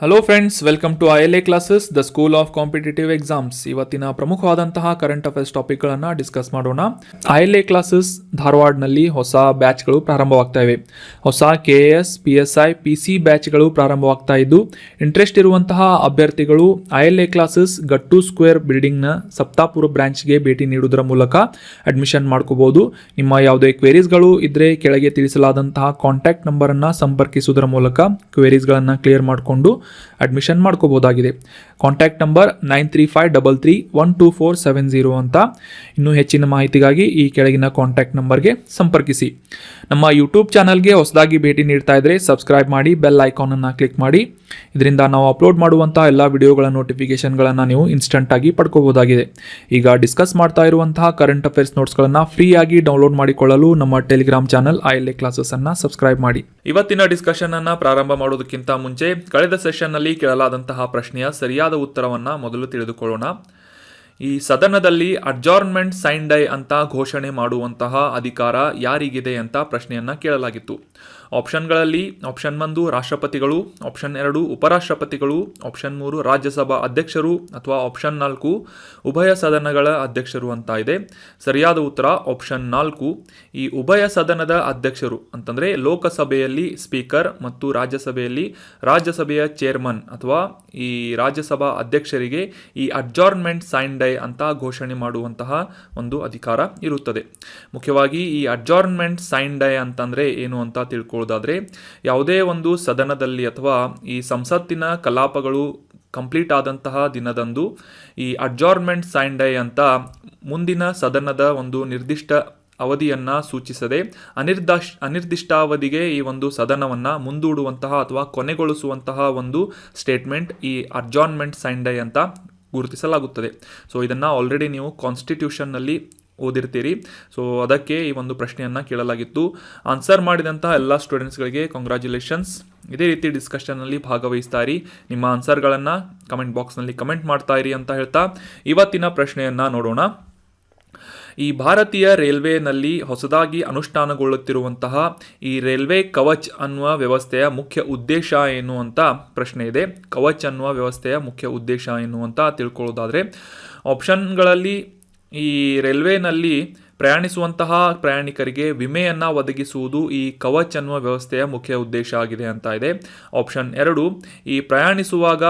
Hello friends, welcome to ILA classes, the school of competitive exams. ಇವತ್ತಿನ ಪ್ರಮುಖವಾದಂತಹ current affairs ಟಾಪಿಕ್ಗಳನ್ನು discuss ಮಾಡೋಣ. ILA classes ಧಾರವಾಡನಲ್ಲಿ ಹೊಸ ಬ್ಯಾಚ್ಗಳು ಪ್ರಾರಂಭವಾಗ್ತಾ ಇವೆ. ಹೊಸ KAS, PSI, PC ಬ್ಯಾಚ್ಗಳು ಪ್ರಾರಂಭವಾಗ್ತಾ ಇದ್ದು, ಇಂಟ್ರೆಸ್ಟ್ ಇರುವಂತಹ ಅಭ್ಯರ್ಥಿಗಳು ILA ಕ್ಲಾಸಸ್ ಗಟ್ಟು ಸ್ಕ್ವೇರ್ ಬಿಲ್ಡಿಂಗ್ನ ಸಪ್ತಾಪುರ ಬ್ರಾಂಚ್ಗೆ ಭೇಟಿ ನೀಡುವುದರ ಮೂಲಕ ಅಡ್ಮಿಷನ್ ಮಾಡ್ಕೋಬಹುದು. ನಿಮ್ಮ ಯಾವುದೇ ಕ್ವೇರೀಸ್ಗಳು ಇದ್ದರೆ ಕೆಳಗೆ ತಿಳಿಸಲಾದಂತಹ ಕಾಂಟ್ಯಾಕ್ಟ್ ನಂಬರನ್ನು ಸಂಪರ್ಕಿಸುವುದರ ಮೂಲಕ ಕ್ವೇರೀಸ್ಗಳನ್ನು ಕ್ಲಿಯರ್ ಮಾಡಿಕೊಂಡು ಅಡ್ಮಿಷನ್ ಮಾಡ್ಕೋಬಹುದಾಗಿದೆ. ಕಾಂಟ್ಯಾಕ್ಟ್ ನಂಬರ್ 9353312470 ಅಂತ. ಇನ್ನೂ ಹೆಚ್ಚಿನ ಮಾಹಿತಿಗಾಗಿ ಈ ಕೆಳಗಿನ ಕಾಂಟ್ಯಾಕ್ಟ್ ನಂಬರ್ಗೆ ಸಂಪರ್ಕಿಸಿ. ನಮ್ಮ ಯೂಟ್ಯೂಬ್ ಚಾನಲ್ಗೆ ಹೊಸದಾಗಿ ಭೇಟಿ ನೀಡ್ತಾ ಇದ್ದರೆ ಸಬ್ಸ್ಕ್ರೈಬ್ ಮಾಡಿ, ಬೆಲ್ ಐಕಾನನ್ನು ಕ್ಲಿಕ್ ಮಾಡಿ. ಇದರಿಂದ ನಾವು ಅಪ್ಲೋಡ್ ಮಾಡುವಂಥ ಎಲ್ಲ ವಿಡಿಯೋಗಳ ನೋಟಿಫಿಕೇಶನ್ಗಳನ್ನು ನೀವು ಇನ್ಸ್ಟಂಟಾಗಿ ಪಡ್ಕೋಬಹುದಾಗಿದೆ. ಈಗ ಡಿಸ್ಕಸ್ ಮಾಡ್ತಾ ಇರುವಂತಹ ಕರೆಂಟ್ ಅಫೇರ್ಸ್ ನೋಟ್ಸ್ಗಳನ್ನು ಫ್ರೀಯಾಗಿ ಡೌನ್ಲೋಡ್ ಮಾಡಿಕೊಳ್ಳಲು ನಮ್ಮ ಟೆಲಿಗ್ರಾಮ್ ಚಾನಲ್ ILA ಕ್ಲಾಸಸ್ಸನ್ನು ಸಬ್ಸ್ಕ್ರೈಬ್ ಮಾಡಿ. ಇವತ್ತಿನ ಡಿಸ್ಕಷನ್ ಅನ್ನು ಪ್ರಾರಂಭ ಮಾಡೋದಕ್ಕಿಂತ ಮುಂಚೆ ಕಳೆದ ಸೆಷನ್ನಲ್ಲಿ ಕೇಳಲಾದಂತಹ ಪ್ರಶ್ನೆಯ ಸರಿಯಾದ ಉತ್ತರವನ್ನು ಮೊದಲು ತಿಳಿದುಕೊಳ್ಳೋಣ. ಈ ಸದನದಲ್ಲಿ ಅಡ್ಜಾರ್ನ್ಮೆಂಟ್ ಸೈನ್ ಡೈ ಅಂತ ಘೋಷಣೆ ಮಾಡುವಂತಹ ಅಧಿಕಾರ ಯಾರಿಗಿದೆ ಅಂತ ಪ್ರಶ್ನೆಯನ್ನು ಕೇಳಲಾಗಿತ್ತು. ಆಪ್ಷನ್ಗಳಲ್ಲಿ ಆಪ್ಷನ್ 1 ರಾಷ್ಟ್ರಪತಿಗಳು, ಆಪ್ಷನ್ 2 ಉಪರಾಷ್ಟ್ರಪತಿಗಳು, ಆಪ್ಷನ್ 3 ರಾಜ್ಯಸಭಾ ಅಧ್ಯಕ್ಷರು ಅಥವಾ ಆಪ್ಷನ್ 4 ಉಭಯ ಸದನಗಳ ಅಧ್ಯಕ್ಷರು ಅಂತ ಇದೆ. ಸರಿಯಾದ ಉತ್ತರ ಆಪ್ಷನ್ 4. ಈ ಉಭಯ ಸದನದ ಅಧ್ಯಕ್ಷರು ಅಂತಂದರೆ ಲೋಕಸಭೆಯಲ್ಲಿ ಸ್ಪೀಕರ್ ಮತ್ತು ರಾಜ್ಯಸಭೆಯ ಚೇರ್ಮನ್ ಅಥವಾ ಈ ರಾಜ್ಯಸಭಾ ಅಧ್ಯಕ್ಷರಿಗೆ ಈ ಅಡ್ಜಾರ್ನ್ಮೆಂಟ್ ಸೈನ್ ಡೈ ಅಂತ ಘೋಷಣೆ ಮಾಡುವಂತಹ ಒಂದು ಅಧಿಕಾರ ಇರುತ್ತದೆ. ಮುಖ್ಯವಾಗಿ ಈ ಅಡ್ಜಾರ್ನ್ಮೆಂಟ್ ಸೈನ್ ಡೈ ಅಂತಂದರೆ ಏನು ಅಂತ ತಿಳ್ಕೊಳ್ಳೋದಾದರೆ, ಯಾವುದೇ ಒಂದು ಸದನದಲ್ಲಿ ಅಥವಾ ಈ ಸಂಸತ್ತಿನ ಕಲಾಪಗಳು ಕಂಪ್ಲೀಟ್ ಆದಂತಹ ದಿನದಂದು ಈ ಅಡ್ಜಾರ್ನ್ಮೆಂಟ್ ಸೈನ್ ಡೈ ಅಂತ ಮುಂದಿನ ಸದನದ ಒಂದು ನಿರ್ದಿಷ್ಟ ಅವಧಿಯನ್ನು ಸೂಚಿಸದೆ ಅನಿರ್ದಿಷ್ಟಾವಧಿಗೆ ಈ ಒಂದು ಸದನವನ್ನು ಮುಂದೂಡುವಂತಹ ಅಥವಾ ಕೊನೆಗೊಳಿಸುವಂತಹ ಒಂದು ಸ್ಟೇಟ್ಮೆಂಟ್ ಈ ಅಡ್ಜಾರ್ನ್ಮೆಂಟ್ ಸೈನ್ ಡೈ ಅಂತ ಗುರುತಿಸಲಾಗುತ್ತದೆ. ಸೊ ಇದನ್ನು ಆಲ್ರೆಡಿ ನೀವು ಕಾನ್ಸ್ಟಿಟ್ಯೂಷನ್ನಲ್ಲಿ ಓದಿರ್ತೀರಿ. ಸೊ ಅದಕ್ಕೆ ಈ ಒಂದು ಪ್ರಶ್ನೆಯನ್ನು ಕೇಳಲಾಗಿತ್ತು. ಆನ್ಸರ್ ಮಾಡಿದಂತಹ ಎಲ್ಲ ಸ್ಟೂಡೆಂಟ್ಸ್ಗಳಿಗೆ ಕಂಗ್ರ್ಯಾಚುಲೇಷನ್ಸ್. ಇದೇ ರೀತಿ ಡಿಸ್ಕಷನ್ನಲ್ಲಿ ಭಾಗವಹಿಸ್ತಾ ಇರಿ. ನಿಮ್ಮ ಆನ್ಸರ್ಗಳನ್ನು ಕಮೆಂಟ್ ಬಾಕ್ಸ್ನಲ್ಲಿ ಕಮೆಂಟ್ ಮಾಡ್ತಾ ಇರಿ ಅಂತ ಹೇಳ್ತಾ ಇವತ್ತಿನ ಪ್ರಶ್ನೆಯನ್ನು ನೋಡೋಣ. ಈ ಭಾರತೀಯ ರೈಲ್ವೆನಲ್ಲಿ ಹೊಸದಾಗಿ ಅನುಷ್ಠಾನಗೊಳ್ಳುತ್ತಿರುವಂತಹ ಈ ರೈಲ್ವೆ ಕವಚ್ ಅನ್ನುವ ವ್ಯವಸ್ಥೆಯ ಮುಖ್ಯ ಉದ್ದೇಶ ಏನು ಅಂತ ಪ್ರಶ್ನೆ ಇದೆ. ಕವಚ್ ಅನ್ನುವ ವ್ಯವಸ್ಥೆಯ ಮುಖ್ಯ ಉದ್ದೇಶ ಏನು ಅಂತ ತಿಳ್ಕೊಳ್ಳೋದಾದರೆ, ಆಪ್ಷನ್ಗಳಲ್ಲಿ ಈ ರೈಲ್ವೆನಲ್ಲಿ ಪ್ರಯಾಣಿಸುವಂತಹ ಪ್ರಯಾಣಿಕರಿಗೆ ವಿಮೆಯನ್ನು ಒದಗಿಸುವುದು ಈ ಕವಚ್ ಅನ್ನುವ ವ್ಯವಸ್ಥೆಯ ಮುಖ್ಯ ಉದ್ದೇಶ ಆಗಿದೆ ಅಂತ ಇದೆ. ಆಪ್ಷನ್ 2, ಈ ಪ್ರಯಾಣಿಸುವಾಗ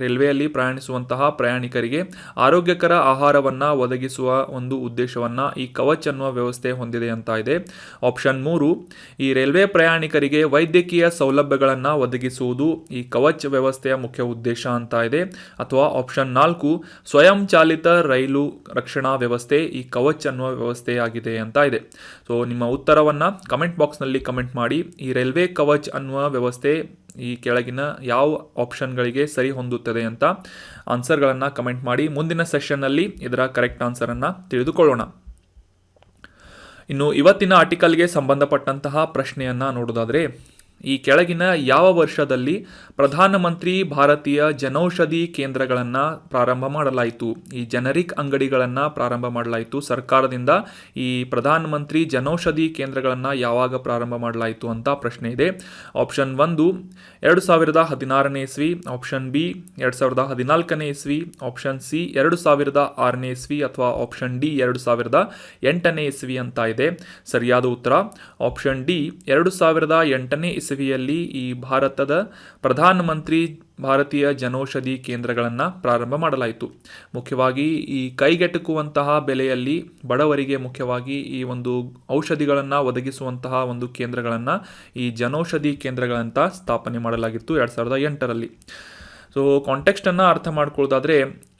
ರೈಲ್ವೆಯಲ್ಲಿ ಪ್ರಯಾಣಿಸುವಂತಹ ಪ್ರಯಾಣಿಕರಿಗೆ ಆರೋಗ್ಯಕರ ಆಹಾರವನ್ನು ಒದಗಿಸುವ ಒಂದು ಉದ್ದೇಶವನ್ನು ಈ ಕವಚ್ ಅನ್ನುವ ವ್ಯವಸ್ಥೆ ಹೊಂದಿದೆ ಅಂತ ಇದೆ. ಆಪ್ಷನ್ 3, ಈ ರೈಲ್ವೆ ಪ್ರಯಾಣಿಕರಿಗೆ ವೈದ್ಯಕೀಯ ಸೌಲಭ್ಯಗಳನ್ನು ಒದಗಿಸುವುದು ಈ ಕವಚ್ ವ್ಯವಸ್ಥೆಯ ಮುಖ್ಯ ಉದ್ದೇಶ ಅಂತ ಇದೆ. ಅಥವಾ ಆಪ್ಷನ್ 4, ಸ್ವಯಂ ಚಾಲಿತ ರೈಲು ರಕ್ಷಣಾ ವ್ಯವಸ್ಥೆ ಈ ಕವಚ್ ಅನ್ನುವ ವ್ಯವಸ್ಥೆಯಾಗಿದೆ ಅಂತ ಇದೆ. ಸೊ ನಿಮ್ಮ ಉತ್ತರವನ್ನು ಕಮೆಂಟ್ ಬಾಕ್ಸ್ನಲ್ಲಿ ಕಮೆಂಟ್ ಮಾಡಿ. ಈ ರೈಲ್ವೆ ಕವಚ್ ಅನ್ನುವ ವ್ಯವಸ್ಥೆ ಈ ಕೆಳಗಿನ ಯಾವ ಆಪ್ಷನ್ಗಳಿಗೆ ಸರಿ ಹೊಂದುತ್ತದೆ ಅಂತ ಆನ್ಸರ್ಗಳನ್ನು ಕಮೆಂಟ್ ಮಾಡಿ. ಮುಂದಿನ ಸೆಷನ್ನಲ್ಲಿ ಇದರ ಕರೆಕ್ಟ್ ಆನ್ಸರನ್ನು ತಿಳಿದುಕೊಳ್ಳೋಣ. ಇನ್ನು ಇವತ್ತಿನ ಆರ್ಟಿಕಲ್ಗೆ ಸಂಬಂಧಪಟ್ಟಂತಹ ಪ್ರಶ್ನೆಯನ್ನು ನೋಡೋದಾದರೆ, ಈ ಕೆಳಗಿನ ಯಾವ ವರ್ಷದಲ್ಲಿ ಪ್ರಧಾನಮಂತ್ರಿ ಭಾರತೀಯ ಜನೌಷಧಿ ಕೇಂದ್ರಗಳನ್ನು ಪ್ರಾರಂಭ ಮಾಡಲಾಯಿತು? ಈ ಜನರಿಕ್ ಅಂಗಡಿಗಳನ್ನು ಪ್ರಾರಂಭ ಮಾಡಲಾಯಿತು ಸರ್ಕಾರದಿಂದ. ಈ ಪ್ರಧಾನಮಂತ್ರಿ ಜನೌಷಧಿ ಕೇಂದ್ರಗಳನ್ನು ಯಾವಾಗ ಪ್ರಾರಂಭ ಮಾಡಲಾಯಿತು ಅಂತ ಪ್ರಶ್ನೆ ಇದೆ. ಆಪ್ಷನ್ 1 2016ನೇ ಇಸ್ವಿ, ಆಪ್ಷನ್ ಬಿ 2014ನೇ ಇಸ್ವಿ, ಆಪ್ಷನ್ ಸಿ 2006ನೇ ಇಸ್ವಿ ಅಥವಾ ಆಪ್ಷನ್ ಡಿ 2008ನೇ ಇಸ್ವಿ ಅಂತ ಇದೆ. ಸರಿಯಾದ ಉತ್ತರ ಆಪ್ಷನ್ ಡಿ 2008ನೇ ಇಸವಿಯಲ್ಲಿ ಈ ಭಾರತದ ಪ್ರಧಾನಮಂತ್ರಿ ಭಾರತೀಯ ಜನೌಷಧಿ ಕೇಂದ್ರಗಳನ್ನು ಪ್ರಾರಂಭ ಮಾಡಲಾಯಿತು. ಮುಖ್ಯವಾಗಿ ಈ ಕೈಗೆಟುಕುವಂತಹ ಬೆಲೆಯಲ್ಲಿ ಬಡವರಿಗೆ ಮುಖ್ಯವಾಗಿ ಈ ಒಂದು ಔಷಧಿಗಳನ್ನು ಒದಗಿಸುವಂತಹ ಒಂದು ಕೇಂದ್ರಗಳನ್ನು ಈ ಜನೌಷಧಿ ಕೇಂದ್ರಗಳಂತ ಸ್ಥಾಪನೆ ಮಾಡಲಾಗಿತ್ತು 2008ರಲ್ಲಿ. ಸೊ ಕಾಂಟೆಕ್ಸ್ಟನ್ನು ಅರ್ಥ ಮಾಡ್ಕೊಳ್ಳೋದಾದರೆ,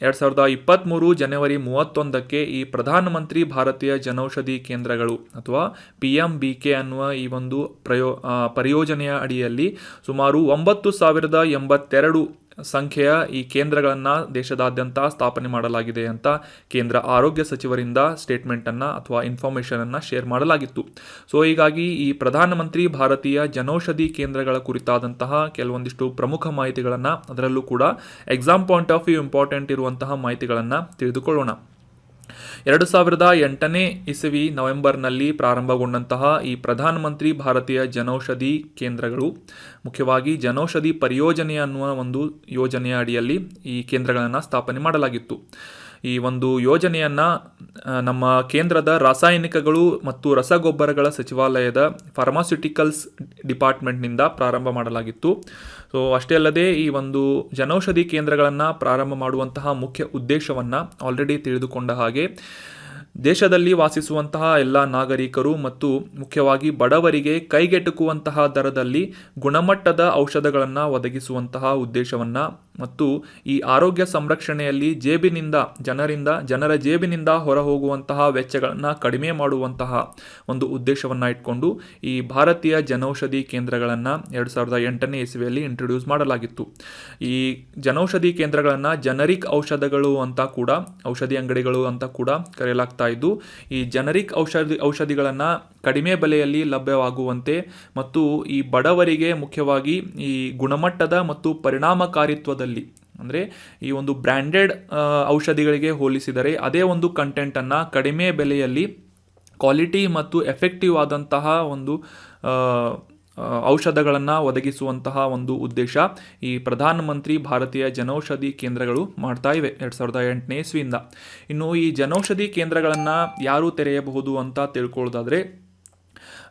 2023 ಜನವರಿ 31ಕ್ಕೆ ಈ ಪ್ರಧಾನಮಂತ್ರಿ ಭಾರತೀಯ ಜನೌಷಧಿ ಕೇಂದ್ರಗಳು ಅಥವಾ PMBK ಅನ್ನುವ ಈ ಒಂದು ಪರಿಯೋಜನೆಯ ಅಡಿಯಲ್ಲಿ ಸುಮಾರು 9082 ಸಂಖ್ಯೆಯ ಈ ಕೇಂದ್ರಗಳನ್ನು ದೇಶದಾದ್ಯಂತ ಸ್ಥಾಪನೆ ಮಾಡಲಾಗಿದೆ ಅಂತ ಕೇಂದ್ರ ಆರೋಗ್ಯ ಸಚಿವರಿಂದ ಸ್ಟೇಟ್ಮೆಂಟನ್ನು ಅಥವಾ ಇನ್ಫಾರ್ಮೇಷನನ್ನು ಶೇರ್ ಮಾಡಲಾಗಿತ್ತು. ಸೊ ಹೀಗಾಗಿ ಈ ಪ್ರಧಾನಮಂತ್ರಿ ಭಾರತೀಯ ಜನೌಷಧಿ ಕೇಂದ್ರಗಳ ಕುರಿತಾದಂತಹ ಕೆಲವೊಂದಿಷ್ಟು ಪ್ರಮುಖ ಮಾಹಿತಿಗಳನ್ನು, ಅದರಲ್ಲೂ ಕೂಡ exam point of view important ಇರುವಂತಹ ಮಾಹಿತಿಗಳನ್ನು ತಿಳಿದುಕೊಳ್ಳೋಣ. 2008ನೇ ಇಸವಿ ನವೆಂಬರ್ನಲ್ಲಿ ಪ್ರಾರಂಭಗೊಂಡಂತಹ ಈ ಪ್ರಧಾನಮಂತ್ರಿ ಭಾರತೀಯ ಜನೌಷಧಿ ಕೇಂದ್ರಗಳು ಮುಖ್ಯವಾಗಿ ಜನೌಷಧಿ ಪರಿಯೋಜನೆ ಅನ್ನುವ ಒಂದು ಯೋಜನೆಯ ಅಡಿಯಲ್ಲಿ ಈ ಕೇಂದ್ರಗಳನ್ನು ಸ್ಥಾಪನೆ ಮಾಡಲಾಗಿತ್ತು. ಈ ಒಂದು ಯೋಜನೆಯನ್ನು ನಮ್ಮ ಕೇಂದ್ರದ ರಾಸಾಯನಿಕಗಳು ಮತ್ತು ರಸಗೊಬ್ಬರಗಳ ಸಚಿವಾಲಯದ ಫಾರ್ಮಾಸ್ಯೂಟಿಕಲ್ಸ್ ಡಿಪಾರ್ಟ್ಮೆಂಟ್ನಿಂದ ಪ್ರಾರಂಭ ಮಾಡಲಾಗಿತ್ತು. ಸೊ ಅಷ್ಟೇ ಅಲ್ಲದೆ ಈ ಒಂದು ಜನೌಷಧಿ ಕೇಂದ್ರಗಳನ್ನು ಪ್ರಾರಂಭ ಮಾಡುವಂತಹ ಮುಖ್ಯ ಉದ್ದೇಶವನ್ನು ಆಲ್ರೆಡಿ ತಿಳಿದುಕೊಂಡ ಹಾಗೆ ದೇಶದಲ್ಲಿ ವಾಸಿಸುವಂತಹ ಎಲ್ಲ ನಾಗರಿಕರು ಮತ್ತು ಮುಖ್ಯವಾಗಿ ಬಡವರಿಗೆ ಕೈಗೆಟುಕುವಂತಹ ದರದಲ್ಲಿ ಗುಣಮಟ್ಟದ ಔಷಧಗಳನ್ನು ಒದಗಿಸುವಂತಹ ಉದ್ದೇಶವನ್ನು ಮತ್ತು ಈ ಆರೋಗ್ಯ ಸಂರಕ್ಷಣೆಯಲ್ಲಿ ಜನರ ಜೇಬಿನಿಂದ ಹೊರಹೋಗುವಂತಹ ವೆಚ್ಚಗಳನ್ನು ಕಡಿಮೆ ಮಾಡುವಂತಹ ಒಂದು ಉದ್ದೇಶವನ್ನು ಇಟ್ಕೊಂಡು ಈ ಭಾರತೀಯ ಜನೌಷಧಿ ಕೇಂದ್ರಗಳನ್ನು 2008ನೇ ಇಸವಿಯಲ್ಲಿ ಇಂಟ್ರೊಡ್ಯೂಸ್ ಮಾಡಲಾಗಿತ್ತು. ಈ ಜನೌಷಧಿ ಕೇಂದ್ರಗಳನ್ನು ಜನರಿಕ್ ಔಷಧಗಳು ಅಂತ ಕೂಡ ಔಷಧಿ ಅಂಗಡಿಗಳು ಅಂತ ಕೂಡ ಕರೆಯಲಾಗ್ತಾ ಇದ್ದು, ಈ ಜನರಿಕ್ ಔಷಧಿಗಳನ್ನು ಕಡಿಮೆ ಬೆಲೆಯಲ್ಲಿ ಲಭ್ಯವಾಗುವಂತೆ ಮತ್ತು ಈ ಬಡವರಿಗೆ ಮುಖ್ಯವಾಗಿ ಈ ಗುಣಮಟ್ಟದ ಮತ್ತು ಪರಿಣಾಮಕಾರಿತ್ವದಲ್ಲಿ ಅಂದರೆ ಈ ಒಂದು ಬ್ರ್ಯಾಂಡೆಡ್ ಔಷಧಿಗಳಿಗೆ ಹೋಲಿಸಿದರೆ ಅದೇ ಒಂದು ಕಂಟೆಂಟನ್ನು ಕಡಿಮೆ ಬೆಲೆಯಲ್ಲಿ ಕ್ವಾಲಿಟಿ ಮತ್ತು ಎಫೆಕ್ಟಿವ್ ಆದಂತಹ ಒಂದು ಔಷಧಗಳನ್ನು ಒದಗಿಸುವಂತಹ ಒಂದು ಉದ್ದೇಶ ಈ ಪ್ರಧಾನಮಂತ್ರಿ ಭಾರತೀಯ ಜನೌಷಧಿ ಕೇಂದ್ರಗಳು ಮಾಡ್ತಾ ಇವೆ 2008ನೇ ಇಸ್ವಿಯಿಂದ. ಇನ್ನು ಈ ಜನೌಷಧಿ ಕೇಂದ್ರಗಳನ್ನು ಯಾರು ತೆರೆಯಬಹುದು ಅಂತ ತಿಳ್ಕೊಳ್ಳೋದಾದರೆ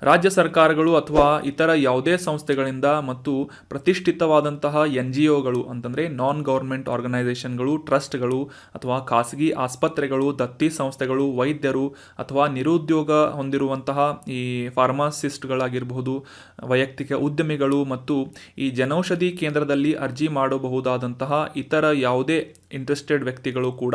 ರಾಜ್ಯ ಸರ್ಕಾರಗಳು ಅಥವಾ ಇತರ ಯಾವುದೇ ಸಂಸ್ಥೆಗಳಿಂದ ಮತ್ತು ಪ್ರತಿಷ್ಠಿತವಾದಂತಹ NGOಗಳು ಅಂತಂದರೆ ನಾನ್ ಗೌರ್ಮೆಂಟ್ ಆರ್ಗನೈಸೇಷನ್ಗಳು, ಟ್ರಸ್ಟ್ಗಳು ಅಥವಾ ಖಾಸಗಿ ಆಸ್ಪತ್ರೆಗಳು, ದತ್ತಿ ಸಂಸ್ಥೆಗಳು, ವೈದ್ಯರು ಅಥವಾ ನಿರುದ್ಯೋಗ ಹೊಂದಿರುವಂತಹ ಈ ಫಾರ್ಮಾಸಿಸ್ಟ್ಗಳಾಗಿರಬಹುದು, ವೈಯಕ್ತಿಕ ಉದ್ಯಮಿಗಳು ಮತ್ತು ಈ ಜನೌಷಧಿ ಕೇಂದ್ರದಲ್ಲಿ ಅರ್ಜಿ ಮಾಡಬಹುದಾದಂತಹ ಇತರ ಯಾವುದೇ ಇಂಟ್ರೆಸ್ಟೆಡ್ ವ್ಯಕ್ತಿಗಳು ಕೂಡ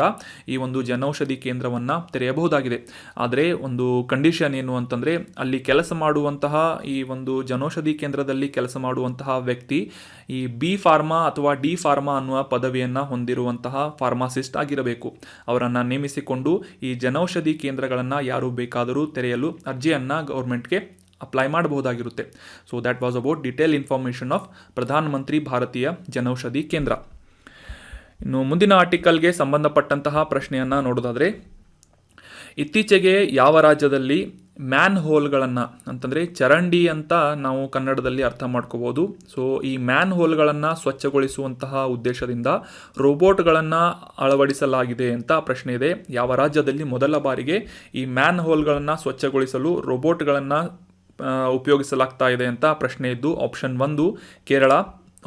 ಈ ಒಂದು ಜನೌಷಧಿ ಕೇಂದ್ರವನ್ನು ತೆರೆಯಬಹುದಾಗಿದೆ. ಆದರೆ ಒಂದು ಕಂಡೀಷನ್ ಏನು ಅಂತಂದರೆ ಅಲ್ಲಿ ಕೆಲಸ ಮಾಡುವಂತಹ ಈ ಒಂದು ಜನೌಷಧಿ ಕೇಂದ್ರದಲ್ಲಿ ಕೆಲಸ ಮಾಡುವಂತಹ ವ್ಯಕ್ತಿ ಈ B ಫಾರ್ಮಾ ಅಥವಾ D ಫಾರ್ಮಾ ಅನ್ನುವ ಪದವಿಯನ್ನು ಹೊಂದಿರುವಂತಹ ಫಾರ್ಮಾಸಿಸ್ಟ್ ಆಗಿರಬೇಕು. ಅವರನ್ನು ನೇಮಿಸಿಕೊಂಡು ಈ ಜನೌಷಧಿ ಕೇಂದ್ರಗಳನ್ನು ಯಾರು ಬೇಕಾದರೂ ತೆರೆಯಲು ಅರ್ಜಿಯನ್ನು ಗೌರ್ಮೆಂಟ್ಗೆ ಅಪ್ಲೈ ಮಾಡಬಹುದಾಗಿರುತ್ತೆ. So that was about detail information of Pradhan Mantri Bharatiya ಜನೌಷಧಿ ಕೇಂದ್ರ. ಇನ್ನು ಮುಂದಿನ ಆರ್ಟಿಕಲ್ಗೆ ಸಂಬಂಧಪಟ್ಟಂತಹ ಪ್ರಶ್ನೆಯನ್ನು ನೋಡೋದಾದರೆ, ಇತ್ತೀಚೆಗೆ ಯಾವ ರಾಜ್ಯದಲ್ಲಿ ಮ್ಯಾನ್ ಹೋಲ್ಗಳನ್ನು ಅಂತಂದರೆ ಚರಂಡಿ ಅಂತ ನಾವು ಕನ್ನಡದಲ್ಲಿ ಅರ್ಥ ಮಾಡ್ಕೋಬೋದು. ಸೊ ಈ ಮ್ಯಾನ್ ಹೋಲ್ಗಳನ್ನು ಸ್ವಚ್ಛಗೊಳಿಸುವಂತಹ ಉದ್ದೇಶದಿಂದ ರೋಬೋಟ್ಗಳನ್ನು ಅಳವಡಿಸಲಾಗಿದೆ ಅಂತ ಪ್ರಶ್ನೆ ಇದೆ. ಯಾವ ರಾಜ್ಯದಲ್ಲಿ ಮೊದಲ ಬಾರಿಗೆ ಈ ಮ್ಯಾನ್ ಹೋಲ್ಗಳನ್ನು ಸ್ವಚ್ಛಗೊಳಿಸಲು ರೋಬೋಟ್ಗಳನ್ನು ಉಪಯೋಗಿಸಲಾಗ್ತಾ ಇದೆ ಅಂತ ಪ್ರಶ್ನೆ ಇದ್ದು, option 1 Kerala,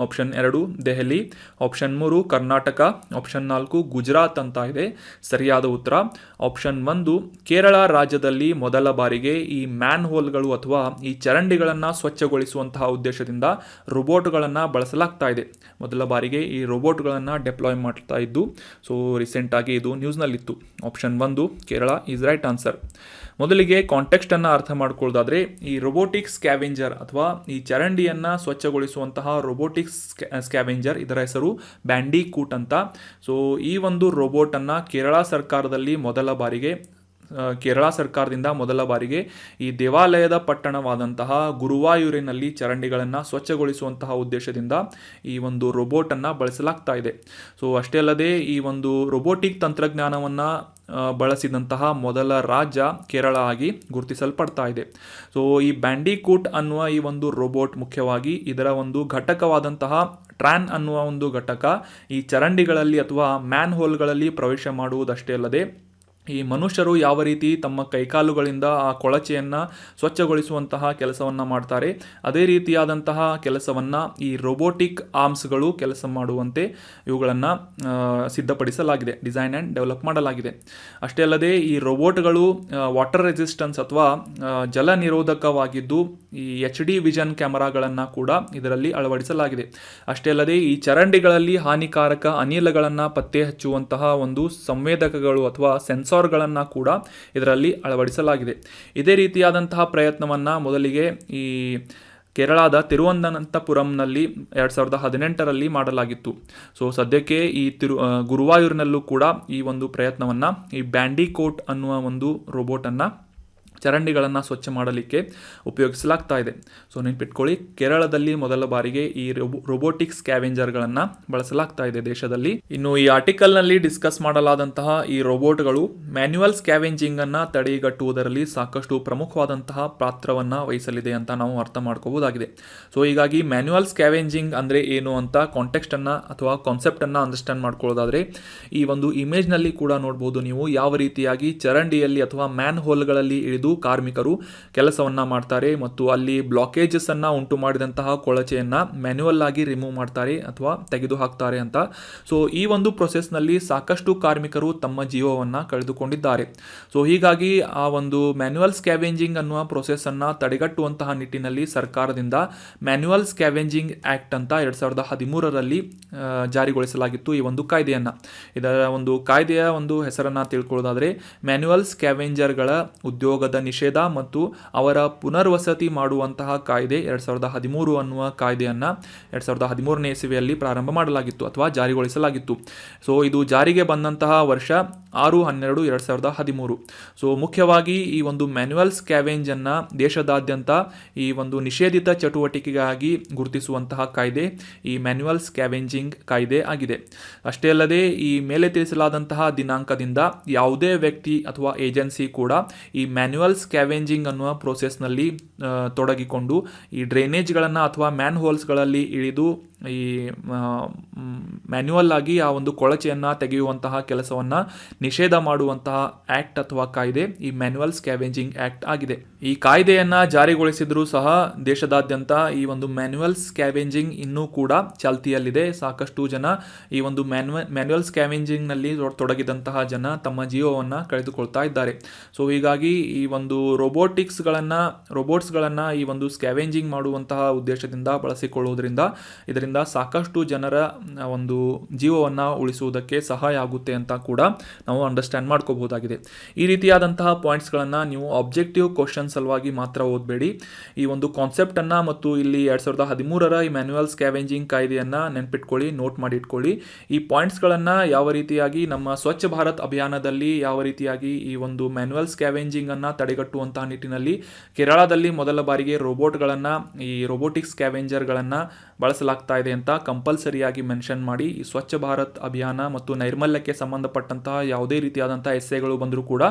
option 2 Delhi, option 3 Karnataka, option 4 Gujarat ಅಂತ ಇದೆ. ಸರಿಯಾದ ಉತ್ತರ ಆಪ್ಷನ್ 1 ಕೇರಳ ರಾಜ್ಯದಲ್ಲಿ ಮೊದಲ ಬಾರಿಗೆ ಈ ಮ್ಯಾನ್ ಹೋಲ್ಗಳು ಅಥವಾ ಈ ಚರಂಡಿಗಳನ್ನು ಸ್ವಚ್ಛಗೊಳಿಸುವಂತಹ ಉದ್ದೇಶದಿಂದ ರೋಬೋಟ್ಗಳನ್ನು ಬಳಸಲಾಗ್ತಾ ಇದೆ. ಮೊದಲ ಬಾರಿಗೆ ಈ ರೋಬೋಟ್ಗಳನ್ನು ಡೆಪ್ಲಾಯ್ ಮಾಡ್ತಾ ಇದ್ದು, ಸೊ ರೀಸೆಂಟಾಗಿ ಇದು ನ್ಯೂಸ್ನಲ್ಲಿತ್ತು. Option 1 Kerala is right answer. ಮೊದಲಿಗೆ ಕಾಂಟೆಕ್ಸ್ಟನ್ನು ಅರ್ಥ ಮಾಡ್ಕೊಳ್ಳೋದಾದರೆ, ಈ ರೋಬೋಟಿಕ್ ಸ್ಕ್ಯಾವೆಂಜರ್ ಅಥವಾ ಈ ಚರಂಡಿಯನ್ನು ಸ್ವಚ್ಛಗೊಳಿಸುವಂತಹ ರೋಬೋಟಿಕ್ ಸ್ಕ್ಯಾವೆಂಜರ್ ಇದರ ಹೆಸರು ಬ್ಯಾಂಡಿಕೂಟ್ ಅಂತ. ಸೊ ಈ ಒಂದು ರೋಬೋಟನ್ನು ಕೇರಳ ಸರ್ಕಾರದಿಂದ ಮೊದಲ ಬಾರಿಗೆ ಈ ದೇವಾಲಯದ ಪಟ್ಟಣವಾದಂತಹ ಗುರುವಾಯೂರಿನಲ್ಲಿ ಚರಂಡಿಗಳನ್ನು ಸ್ವಚ್ಛಗೊಳಿಸುವಂತಹ ಉದ್ದೇಶದಿಂದ ಈ ಒಂದು ರೋಬೋಟನ್ನು ಬಳಸಲಾಗ್ತಾ ಇದೆ. ಸೊ ಅಷ್ಟೇ ಅಲ್ಲದೆ ಈ ಒಂದು ರೋಬೋಟಿಕ್ ತಂತ್ರಜ್ಞಾನವನ್ನು ಬಳಸಿದಂತಹ ಮೊದಲ ರಾಜ್ಯ ಕೇರಳ ಆಗಿ ಗುರುತಿಸಲ್ಪಡ್ತಾ ಇದೆ. ಸೊ ಈ ಬ್ಯಾಂಡಿಕೂಟ್ ಅನ್ನುವ ಈ ಒಂದು ರೋಬೋಟ್ ಮುಖ್ಯವಾಗಿ ಇದರ ಒಂದು ಘಟಕವಾದಂತಹ ಟ್ರಾನ್ ಅನ್ನುವ ಒಂದು ಘಟಕ ಈ ಚರಂಡಿಗಳಲ್ಲಿ ಅಥವಾ ಮ್ಯಾನ್ ಹೋಲ್ಗಳಲ್ಲಿ ಪ್ರವೇಶ ಮಾಡುವುದಷ್ಟೇ ಅಲ್ಲದೆ ಈ ಮನುಷ್ಯರು ಯಾವ ರೀತಿ ತಮ್ಮ ಕೈಕಾಲುಗಳಿಂದ ಆ ಕೊಳಚೆಯನ್ನು ಸ್ವಚ್ಛಗೊಳಿಸುವಂತಹ ಕೆಲಸವನ್ನು ಮಾಡ್ತಾರೆ, ಅದೇ ರೀತಿಯಾದಂತಹ ಕೆಲಸವನ್ನು ಈ ರೋಬೋಟಿಕ್ ಆರ್ಮ್ಸ್ಗಳು ಕೆಲಸ ಮಾಡುವಂತೆ ಇವುಗಳನ್ನು ಸಿದ್ಧಪಡಿಸಲಾಗಿದೆ, ಡಿಸೈನ್ ಆ್ಯಂಡ್ ಡೆವಲಪ್ ಮಾಡಲಾಗಿದೆ. ಅಷ್ಟೇ ಅಲ್ಲದೆ ಈ ರೋಬೋಟ್ಗಳು ವಾಟರ್ ರೆಸಿಸ್ಟೆನ್ಸ್ ಅಥವಾ ಜಲ ನಿರೋಧಕವಾಗಿದ್ದು ಈ HD ವಿಷನ್ ಕ್ಯಾಮರಾಗಳನ್ನು ಕೂಡ ಇದರಲ್ಲಿ ಅಳವಡಿಸಲಾಗಿದೆ. ಅಷ್ಟೇ ಅಲ್ಲದೆ ಈ ಚರಂಡಿಗಳಲ್ಲಿ ಹಾನಿಕಾರಕ ಅನಿಲಗಳನ್ನು ಪತ್ತೆ ಹಚ್ಚುವಂತಹ ಒಂದು ಸಂವೇದಕಗಳು ಅಥವಾ ಸೆನ್ಸಾರ್ಗಳನ್ನು ಕೂಡ ಇದರಲ್ಲಿ ಅಳವಡಿಸಲಾಗಿದೆ. ಇದೇ ರೀತಿಯಾದಂತಹ ಪ್ರಯತ್ನವನ್ನು ಮೊದಲಿಗೆ ಈ ಕೇರಳದ ತಿರುವನಂತಪುರಂನಲ್ಲಿ 2018ರಲ್ಲಿ ಮಾಡಲಾಗಿತ್ತು. ಸೊ ಸದ್ಯಕ್ಕೆ ಈ ಗುರುವಾಯೂರಿನಲ್ಲೂ ಕೂಡ ಈ ಒಂದು ಪ್ರಯತ್ನವನ್ನು ಈ ಬ್ಯಾಂಡಿಕೋಟ್ ಅನ್ನುವ ಒಂದು ರೋಬೋಟನ್ನು ಚರಂಡಿಗಳನ್ನು ಸ್ವಚ್ಛ ಮಾಡಲಿಕ್ಕೆ ಉಪಯೋಗಿಸಲಾಗ್ತಾ ಇದೆ. ಸೊ ನೆನ್ಪಿಟ್ಕೊಳ್ಳಿ, ಕೇರಳದಲ್ಲಿ ಮೊದಲ ಬಾರಿಗೆ ಈ ರೋಬೋಟಿಕ್ ಸ್ಕ್ಯಾವೆಂಜರ್ಗಳನ್ನು ಬಳಸಲಾಗ್ತಾ ಇದೆ ದೇಶದಲ್ಲಿ. ಇನ್ನು ಈ ಆರ್ಟಿಕಲ್ನಲ್ಲಿ ಡಿಸ್ಕಸ್ ಮಾಡಲಾದಂತಹ ಈ ರೋಬೋಟ್ಗಳು ಮ್ಯಾನ್ಯುವಲ್ ಸ್ಕ್ಯಾವೆಂಜಿಂಗ್ ಅನ್ನು ತಡೆಗಟ್ಟುವುದರಲ್ಲಿ ಸಾಕಷ್ಟು ಪ್ರಮುಖವಾದಂತಹ ಪಾತ್ರವನ್ನು ವಹಿಸಲಿದೆ ಅಂತ ನಾವು ಅರ್ಥ ಮಾಡ್ಕೋಬಹುದಾಗಿದೆ. ಸೊ ಹೀಗಾಗಿ ಮ್ಯಾನ್ಯುವಲ್ ಸ್ಕ್ಯಾವೆಂಜಿಂಗ್ ಅಂದರೆ ಏನು ಅಂತ ಕಾಂಟೆಕ್ಸ್ಟನ್ನು ಅಥವಾ ಕಾನ್ಸೆಪ್ಟನ್ನು ಅಂಡರ್ಸ್ಟ್ಯಾಂಡ್ ಮಾಡ್ಕೊಳ್ಳೋದಾದರೆ, ಈ ಒಂದು ಇಮೇಜ್ನಲ್ಲಿ ಕೂಡ ನೋಡ್ಬೋದು ನೀವು ಯಾವ ರೀತಿಯಾಗಿ ಚರಂಡಿಯಲ್ಲಿ ಅಥವಾ ಮ್ಯಾನ್ ಹೋಲ್ಗಳಲ್ಲಿ ಇಳಿದು ಕಾರ್ಮಿಕರು ಕೆಲಸವನ್ನ ಮಾಡ್ತಾರೆ ಮತ್ತು ಅಲ್ಲಿ ಬ್ಲಾಕೇಜಸ್ ಅನ್ನ ಉಂಟು ಮಾಡಿದಂತಹ ಕೊಳಚೆಯನ್ನ ಮ್ಯಾನ್ಯುವಲ್ ಆಗಿ ರಿಮೂವ್ ಮಾಡ್ತಾರೆ ಅಥವಾ ತೆಗೆದು ಹಾಕ್ತಾರೆ ಅಂತ. ಸೊ ಈ ಒಂದು ಪ್ರೊಸೆಸ್ನಲ್ಲಿ ಸಾಕಷ್ಟು ಕಾರ್ಮಿಕರು ತಮ್ಮ ಜೀವವನ್ನ ಕಳೆದುಕೊಂಡಿದ್ದಾರೆ. ಸೊ ಹೀಗಾಗಿ ಆ ಒಂದು ಮ್ಯಾನ್ಯುವಲ್ ಸ್ಕ್ಯಾವೆಂಜಿಂಗ್ ಅನ್ನುವ ಪ್ರೊಸೆಸ್ ಅನ್ನ ತಡೆಗಟ್ಟುವಂತಹ ನಿಟ್ಟಿನಲ್ಲಿ ಸರ್ಕಾರದಿಂದ ಮ್ಯಾನ್ಯುವಲ್ ಸ್ಕ್ಯಾವೆಂಜಿಂಗ್ ಆಕ್ಟ್ ಅಂತ 2013ರಲ್ಲಿ ಜಾರಿಗೊಳಿಸಲಾಗಿತ್ತು ಈ ಒಂದು ಕಾಯ್ದೆಯನ್ನ. ಇದರ ಒಂದು ಕಾಯ್ದೆಯ ಒಂದು ಹೆಸರನ್ನ ತಿಳ್ಕೊಳ್ಳೋದಾದ್ರೆ ಮ್ಯಾನ್ಯುವಲ್ ಸ್ಕ್ಯಾವೆಂಜರ್ಗಳ ಉದ್ಯೋಗದ ನಿಷೇಧ ಮತ್ತು ಅವರ ಪುನರ್ವಸತಿ ಮಾಡುವಂತಹ ಕಾಯ್ದೆ 2013 ಅನ್ನುವ ಕಾಯ್ದೆಯನ್ನು 2013ನೇ ಇಸವಿಯಲ್ಲಿ ಪ್ರಾರಂಭ ಮಾಡಲಾಗಿತ್ತು ಅಥವಾ ಜಾರಿಗೊಳಿಸಲಾಗಿತ್ತು. ಸೊ ಇದು ಜಾರಿಗೆ ಬಂದಂತಹ ವರ್ಷ 6/12/2013. ಸೊ ಮುಖ್ಯವಾಗಿ ಈ ಒಂದು ಮ್ಯಾನ್ಯುವಲ್ ಸ್ಕ್ಯಾವೆಂಜ್ ಅನ್ನ ದೇಶದಾದ್ಯಂತ ಈ ಒಂದು ನಿಷೇಧಿತ ಚಟುವಟಿಕೆಗಾಗಿ ಗುರುತಿಸುವಂತಹ ಕಾಯ್ದೆ ಈ ಮ್ಯಾನ್ಯುವಲ್ ಸ್ಕ್ಯಾವೆಂಜಿಂಗ್ ಕಾಯ್ದೆ ಆಗಿದೆ. ಅಷ್ಟೇ ಅಲ್ಲದೆ ಈ ಮೇಲೆ ತಿಳಿಸಲಾದಂತಹ ದಿನಾಂಕದಿಂದ ಯಾವುದೇ ವ್ಯಕ್ತಿ ಅಥವಾ ಏಜೆನ್ಸಿ ಕೂಡ ಈ ಮ್ಯಾನ್ಯುವಲ್ ಸ್ಕ್ಯಾವೆಂಜಿಂಗ್ ಅನ್ನುವ ಪ್ರೋಸೆಸ್ನಲ್ಲಿ ತೊಡಗಿಕೊಂಡು ಈ ಡ್ರೈನೇಜ್ಗಳನ್ನು ಅಥವಾ ಮ್ಯಾನ್ ಹೋಲ್ಸ್ಗಳಲ್ಲಿ ಇಳಿದು ಈ ಮ್ಯಾನ್ಯುವಲ್ ಆಗಿ ಆ ಒಂದು ಕೊಳಚೆಯನ್ನು ತೆಗೆಯುವಂತಹ ಕೆಲಸವನ್ನು ನಿಷೇಧ ಮಾಡುವಂತಹ ಆಕ್ಟ್ ಅಥವಾ ಕಾಯ್ದೆ ಈ ಮ್ಯಾನ್ಯುವಲ್ ಸ್ಕ್ಯಾವೆಂಜಿಂಗ್ ಆಕ್ಟ್ ಆಗಿದೆ. ಈ ಕಾಯ್ದೆಯನ್ನು ಜಾರಿಗೊಳಿಸಿದ್ರೂ ಸಹ ದೇಶದಾದ್ಯಂತ ಈ ಒಂದು ಮ್ಯಾನ್ಯುವಲ್ ಸ್ಕ್ಯಾವೆಂಜಿಂಗ್ ಇನ್ನೂ ಕೂಡ ಚಾಲ್ತಿಯಲ್ಲಿದೆ. ಸಾಕಷ್ಟು ಜನ ಈ ಒಂದು ಮ್ಯಾನ್ಯುವಲ್ ಸ್ಕ್ಯಾವೆಂಜಿಂಗ್ನಲ್ಲಿ ತೊಡಗಿದಂತಹ ಜನ ತಮ್ಮ ಜೀವವನ್ನು ಕಳೆದುಕೊಳ್ತಾ ಇದ್ದಾರೆ. ಸೊ ಹೀಗಾಗಿ ಈ ಒಂದು ರೋಬೋಟ್ಸ್ಗಳನ್ನು ಈ ಒಂದು ಸ್ಕ್ಯಾವೆಂಜಿಂಗ್ ಮಾಡುವಂತಹ ಉದ್ದೇಶದಿಂದ ಬಳಸಿಕೊಳ್ಳುವುದರಿಂದ ಇದರಿಂದ ಸಾಕಷ್ಟು ಜನರ ಒಂದು ಜೀವವನ್ನು ಉಳಿಸುವುದಕ್ಕೆ ಸಹಾಯ ಆಗುತ್ತೆ ಅಂತ ಕೂಡ ನಾವು ಅಂಡರ್ಸ್ಟ್ಯಾಂಡ್ ಮಾಡ್ಕೋಬಹುದಾಗಿದೆ. ಈ ರೀತಿಯಾದಂತಹ ಪಾಯಿಂಟ್ಸ್ಗಳನ್ನು ನೀವು ಆಬ್ಜೆಕ್ಟಿವ್ ಕ್ವಶನ್ ಸಲುವಾಗಿ ಮಾತ್ರ ಓದಬೇಡಿ. ಈ ಒಂದು ಕಾನ್ಸೆಪ್ಟನ್ನು ಮತ್ತು ಇಲ್ಲಿ 2013ರ ಈ ಮ್ಯಾನ್ಯುವಲ್ ಸ್ಕ್ಯಾವೆಂಜಿಂಗ್ ಕಾಯ್ದೆಯನ್ನು ನೆನ್ಪಿಟ್ಕೊಳ್ಳಿ, ನೋಟ್ ಮಾಡಿ ಇಟ್ಕೊಳ್ಳಿ. ಈ ಪಾಯಿಂಟ್ಸ್ಗಳನ್ನು ಯಾವ ರೀತಿಯಾಗಿ ನಮ್ಮ ಸ್ವಚ್ಛ ಭಾರತ್ ಅಭಿಯಾನದಲ್ಲಿ ಯಾವ ರೀತಿಯಾಗಿ ಈ ಒಂದು ಮ್ಯಾನ್ಯುವಲ್ ಸ್ಕ್ಯಾವೆಂಜಿಂಗ್ ಅನ್ನು ತಡೆಗಟ್ಟುವಂತಹ ನಿಟ್ಟಿನಲ್ಲಿ ಕೇರಳದಲ್ಲಿ ಮೊದಲ ಬಾರಿಗೆ ಈ ರೋಬೋಟಿಕ್ ಸ್ಕ್ಯಾವೆಂಜರ್ಗಳನ್ನು ಬಳಸಲಾಗ್ತಾ ಇದೆ ಅಂತ ಕಂಪಲ್ಸರಿಯಾಗಿ ಮೆನ್ಷನ್ ಮಾಡಿ, ಈ ಸ್ವಚ್ಛ ಭಾರತ್ ಅಭಿಯಾನ ಮತ್ತು ನೈರ್ಮಲ್ಯಕ್ಕೆ ಸಂಬಂಧಪಟ್ಟಂತಹ ಯಾವುದೇ ರೀತಿಯಾದಂತಹ ಎಸ್ಸೆಗಳು ಬಂದರೂ ಕೂಡ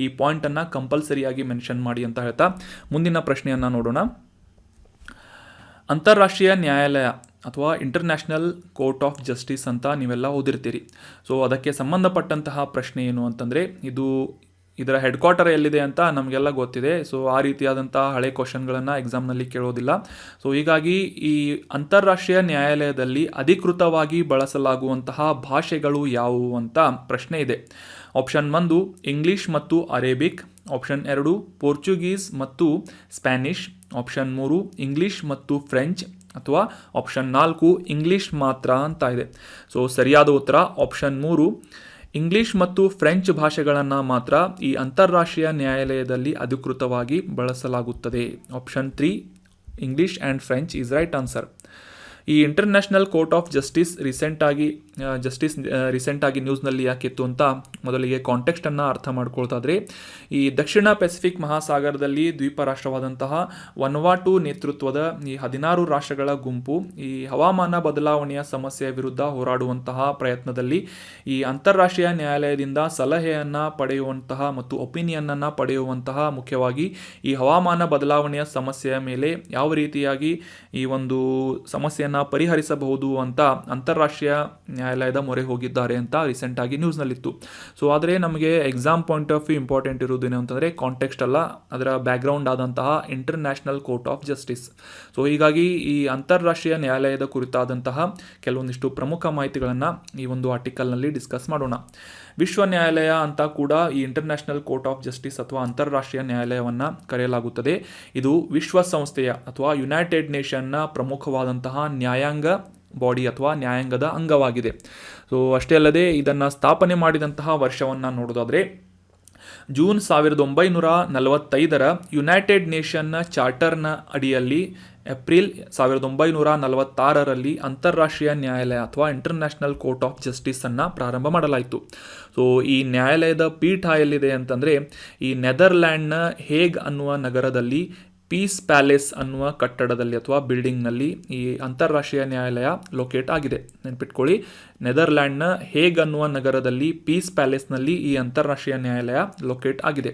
ಈ ಪಾಯಿಂಟನ್ನು ಕಂಪಲ್ಸರಿಯಾಗಿ ಮೆನ್ಷನ್ ಮಾಡಿ ಅಂತ ಹೇಳ್ತಾ ಮುಂದಿನ ಪ್ರಶ್ನೆಯನ್ನು ನೋಡೋಣ. ಅಂತಾರಾಷ್ಟ್ರೀಯ ನ್ಯಾಯಾಲಯ ಅಥವಾ ಇಂಟರ್ನ್ಯಾಷನಲ್ ಕೋರ್ಟ್ ಆಫ್ ಜಸ್ಟಿಸ್ ಅಂತ ನೀವೆಲ್ಲ ಓದಿರ್ತೀರಿ. ಸೊ ಅದಕ್ಕೆ ಸಂಬಂಧಪಟ್ಟಂತಹ ಪ್ರಶ್ನೆ ಏನು ಅಂತಂದರೆ, ಇದರ ಹೆಡ್ ಕ್ವಾರ್ಟರ್ ಎಲ್ಲಿದೆ ಅಂತ ನಮಗೆಲ್ಲ ಗೊತ್ತಿದೆ. ಸೊ ಆ ರೀತಿಯಾದಂಥ ಹಳೆ ಕ್ವಶನ್ಗಳನ್ನು ಎಕ್ಸಾಮ್ನಲ್ಲಿ ಕೇಳೋದಿಲ್ಲ. ಸೊ ಹೀಗಾಗಿ ಈ ಅಂತಾರಾಷ್ಟ್ರೀಯ ನ್ಯಾಯಾಲಯದಲ್ಲಿ ಅಧಿಕೃತವಾಗಿ ಬಳಸಲಾಗುವಂತಹ ಭಾಷೆಗಳು ಯಾವುವು ಅಂತ ಪ್ರಶ್ನೆ ಇದೆ. ಆಪ್ಷನ್ 1 ಇಂಗ್ಲಿಷ್ ಮತ್ತು ಅರೇಬಿಕ್, ಆಪ್ಷನ್ 2 ಪೋರ್ಚುಗೀಸ್ ಮತ್ತು ಸ್ಪ್ಯಾನಿಷ್, ಆಪ್ಷನ್ 3 ಇಂಗ್ಲಿಷ್ ಮತ್ತು ಫ್ರೆಂಚ್, ಅಥವಾ ಆಪ್ಷನ್ 4 ಇಂಗ್ಲಿಷ್ ಮಾತ್ರ ಅಂತ ಇದೆ. ಸೊ ಸರಿಯಾದ ಉತ್ತರ ಆಪ್ಷನ್ 3 ಇಂಗ್ಲಿಷ್ ಮತ್ತು ಫ್ರೆಂಚ್ ಭಾಷೆಗಳನ್ನು ಮಾತ್ರ ಈ ಅಂತಾರಾಷ್ಟ್ರೀಯ ನ್ಯಾಯಾಲಯದಲ್ಲಿ ಅಧಿಕೃತವಾಗಿ ಬಳಸಲಾಗುತ್ತದೆ. Option 3 English and French is right answer. ಈ ಇಂಟರ್ನ್ಯಾಷನಲ್ ಕೋರ್ಟ್ ಆಫ್ ಜಸ್ಟಿಸ್ ರೀಸೆಂಟಾಗಿ ನ್ಯೂಸ್ನಲ್ಲಿ ಯಾಕಿತ್ತು ಅಂತ ಮೊದಲಿಗೆ ಕಾಂಟೆಕ್ಸ್ಟನ್ನು ಅರ್ಥ ಮಾಡ್ಕೊಳ್ತಾದ್ರೆ, ಈ ದಕ್ಷಿಣ ಪೆಸಿಫಿಕ್ ಮಹಾಸಾಗರದಲ್ಲಿ ದ್ವೀಪ ರಾಷ್ಟ್ರವಾದಂತಹ ವನುವಾಟು ನೇತೃತ್ವದ ಈ 16 ರಾಷ್ಟ್ರಗಳ ಗುಂಪು ಈ ಹವಾಮಾನ ಬದಲಾವಣೆಯ ಸಮಸ್ಯೆಯ ವಿರುದ್ಧ ಹೋರಾಡುವಂತಹ ಪ್ರಯತ್ನದಲ್ಲಿ ಈ ಅಂತಾರಾಷ್ಟ್ರೀಯ ನ್ಯಾಯಾಲಯದಿಂದ ಸಲಹೆಯನ್ನು ಪಡೆಯುವಂತಹ ಮತ್ತು ಒಪಿನಿಯನ್ನನ್ನು ಪಡೆಯುವಂತಹ, ಮುಖ್ಯವಾಗಿ ಈ ಹವಾಮಾನ ಬದಲಾವಣೆಯ ಸಮಸ್ಯೆಯ ಮೇಲೆ ಯಾವ ರೀತಿಯಾಗಿ ಈ ಒಂದು ಸಮಸ್ಯೆಯನ್ನು ಪರಿಹರಿಸಬಹುದು ಅಂತ ಅಂತಾರಾಷ್ಟ್ರೀಯ ನ್ಯಾಯಾಲಯದ ಮೊರೆ ಹೋಗಿದ್ದಾರೆ ಅಂತ ರೀಸೆಂಟಾಗಿ ನ್ಯೂಸ್ನಲ್ಲಿತ್ತು. ಸೊ ಆದರೆ ನಮಗೆ exam point of view important ಇರೋದೇನು ಅಂತಂದರೆ ಕಾಂಟೆಕ್ಸ್ಟ್ ಅಲ್ಲ, ಅದರ ಬ್ಯಾಕ್ಗ್ರೌಂಡ್ ಆದಂತಹ international court of justice. So ಹೀಗಾಗಿ ಈ ಅಂತಾರಾಷ್ಟ್ರೀಯ ನ್ಯಾಯಾಲಯದ ಕುರಿತಾದಂತಹ ಕೆಲವೊಂದಿಷ್ಟು ಪ್ರಮುಖ ಮಾಹಿತಿಗಳನ್ನು ಈ ಒಂದು ಆರ್ಟಿಕಲ್ನಲ್ಲಿ ಡಿಸ್ಕಸ್ ಮಾಡೋಣ. ವಿಶ್ವ ನ್ಯಾಯಾಲಯ ಅಂತ ಕೂಡ ಈ ಇಂಟರ್ನ್ಯಾಷನಲ್ ಕೋರ್ಟ್ ಆಫ್ ಜಸ್ಟಿಸ್ ಅಥವಾ ಅಂತಾರಾಷ್ಟ್ರೀಯ ನ್ಯಾಯಾಲಯವನ್ನು ಕರೆಯಲಾಗುತ್ತದೆ. ಇದು ವಿಶ್ವಸಂಸ್ಥೆಯ ಅಥವಾ ಯುನೈಟೆಡ್ ನೇಷನ್ನ ಪ್ರಮುಖವಾದಂತಹ ನ್ಯಾಯಾಂಗ ಬಾಡಿ ಅಥವಾ ನ್ಯಾಯಾಂಗದ ಅಂಗವಾಗಿದೆ. ಸೊ ಅಷ್ಟೇ ಅಲ್ಲದೆ ಇದನ್ನು ಸ್ಥಾಪನೆ ಮಾಡಿದಂತಹ ವರ್ಷವನ್ನು ನೋಡೋದಾದರೆ ಜೂನ್ 1945 ಯುನೈಟೆಡ್ ನೇಷನ್ನ ಚಾರ್ಟರ್ನ ಅಡಿಯಲ್ಲಿ ಏಪ್ರಿಲ್ 1946ರಲ್ಲಿ ಅಂತಾರಾಷ್ಟ್ರೀಯ ನ್ಯಾಯಾಲಯ ಅಥವಾ ಇಂಟರ್ನ್ಯಾಷನಲ್ ಕೋರ್ಟ್ ಆಫ್ ಜಸ್ಟಿಸನ್ನು ಪ್ರಾರಂಭ ಮಾಡಲಾಯಿತು. ಸೊ ಈ ನ್ಯಾಯಾಲಯದ ಪೀಠ ಎಲ್ಲಿದೆ ಅಂತಂದರೆ ಈ ನೆದರ್ಲ್ಯಾಂಡ್ನ ಹೇಗ್ ಅನ್ನುವ ನಗರದಲ್ಲಿ ಪೀಸ್ ಪ್ಯಾಲೇಸ್ ಅನ್ನುವ ಕಟ್ಟಡದಲ್ಲಿ ಅಥವಾ ಬಿಲ್ಡಿಂಗ್ನಲ್ಲಿ ಈ ಅಂತಾರಾಷ್ಟ್ರೀಯ ನ್ಯಾಯಾಲಯ ಲೊಕೇಟ್ ಆಗಿದೆ. ನೆನ್ಪಿಟ್ಕೊಳ್ಳಿ, ನೆದರ್ಲ್ಯಾಂಡ್ನ ಹೇಗ್ ಅನ್ನುವ ನಗರದಲ್ಲಿ ಪೀಸ್ ಪ್ಯಾಲೇಸ್ನಲ್ಲಿ ಈ ಅಂತಾರಾಷ್ಟ್ರೀಯ ನ್ಯಾಯಾಲಯ ಲೊಕೇಟ್ ಆಗಿದೆ.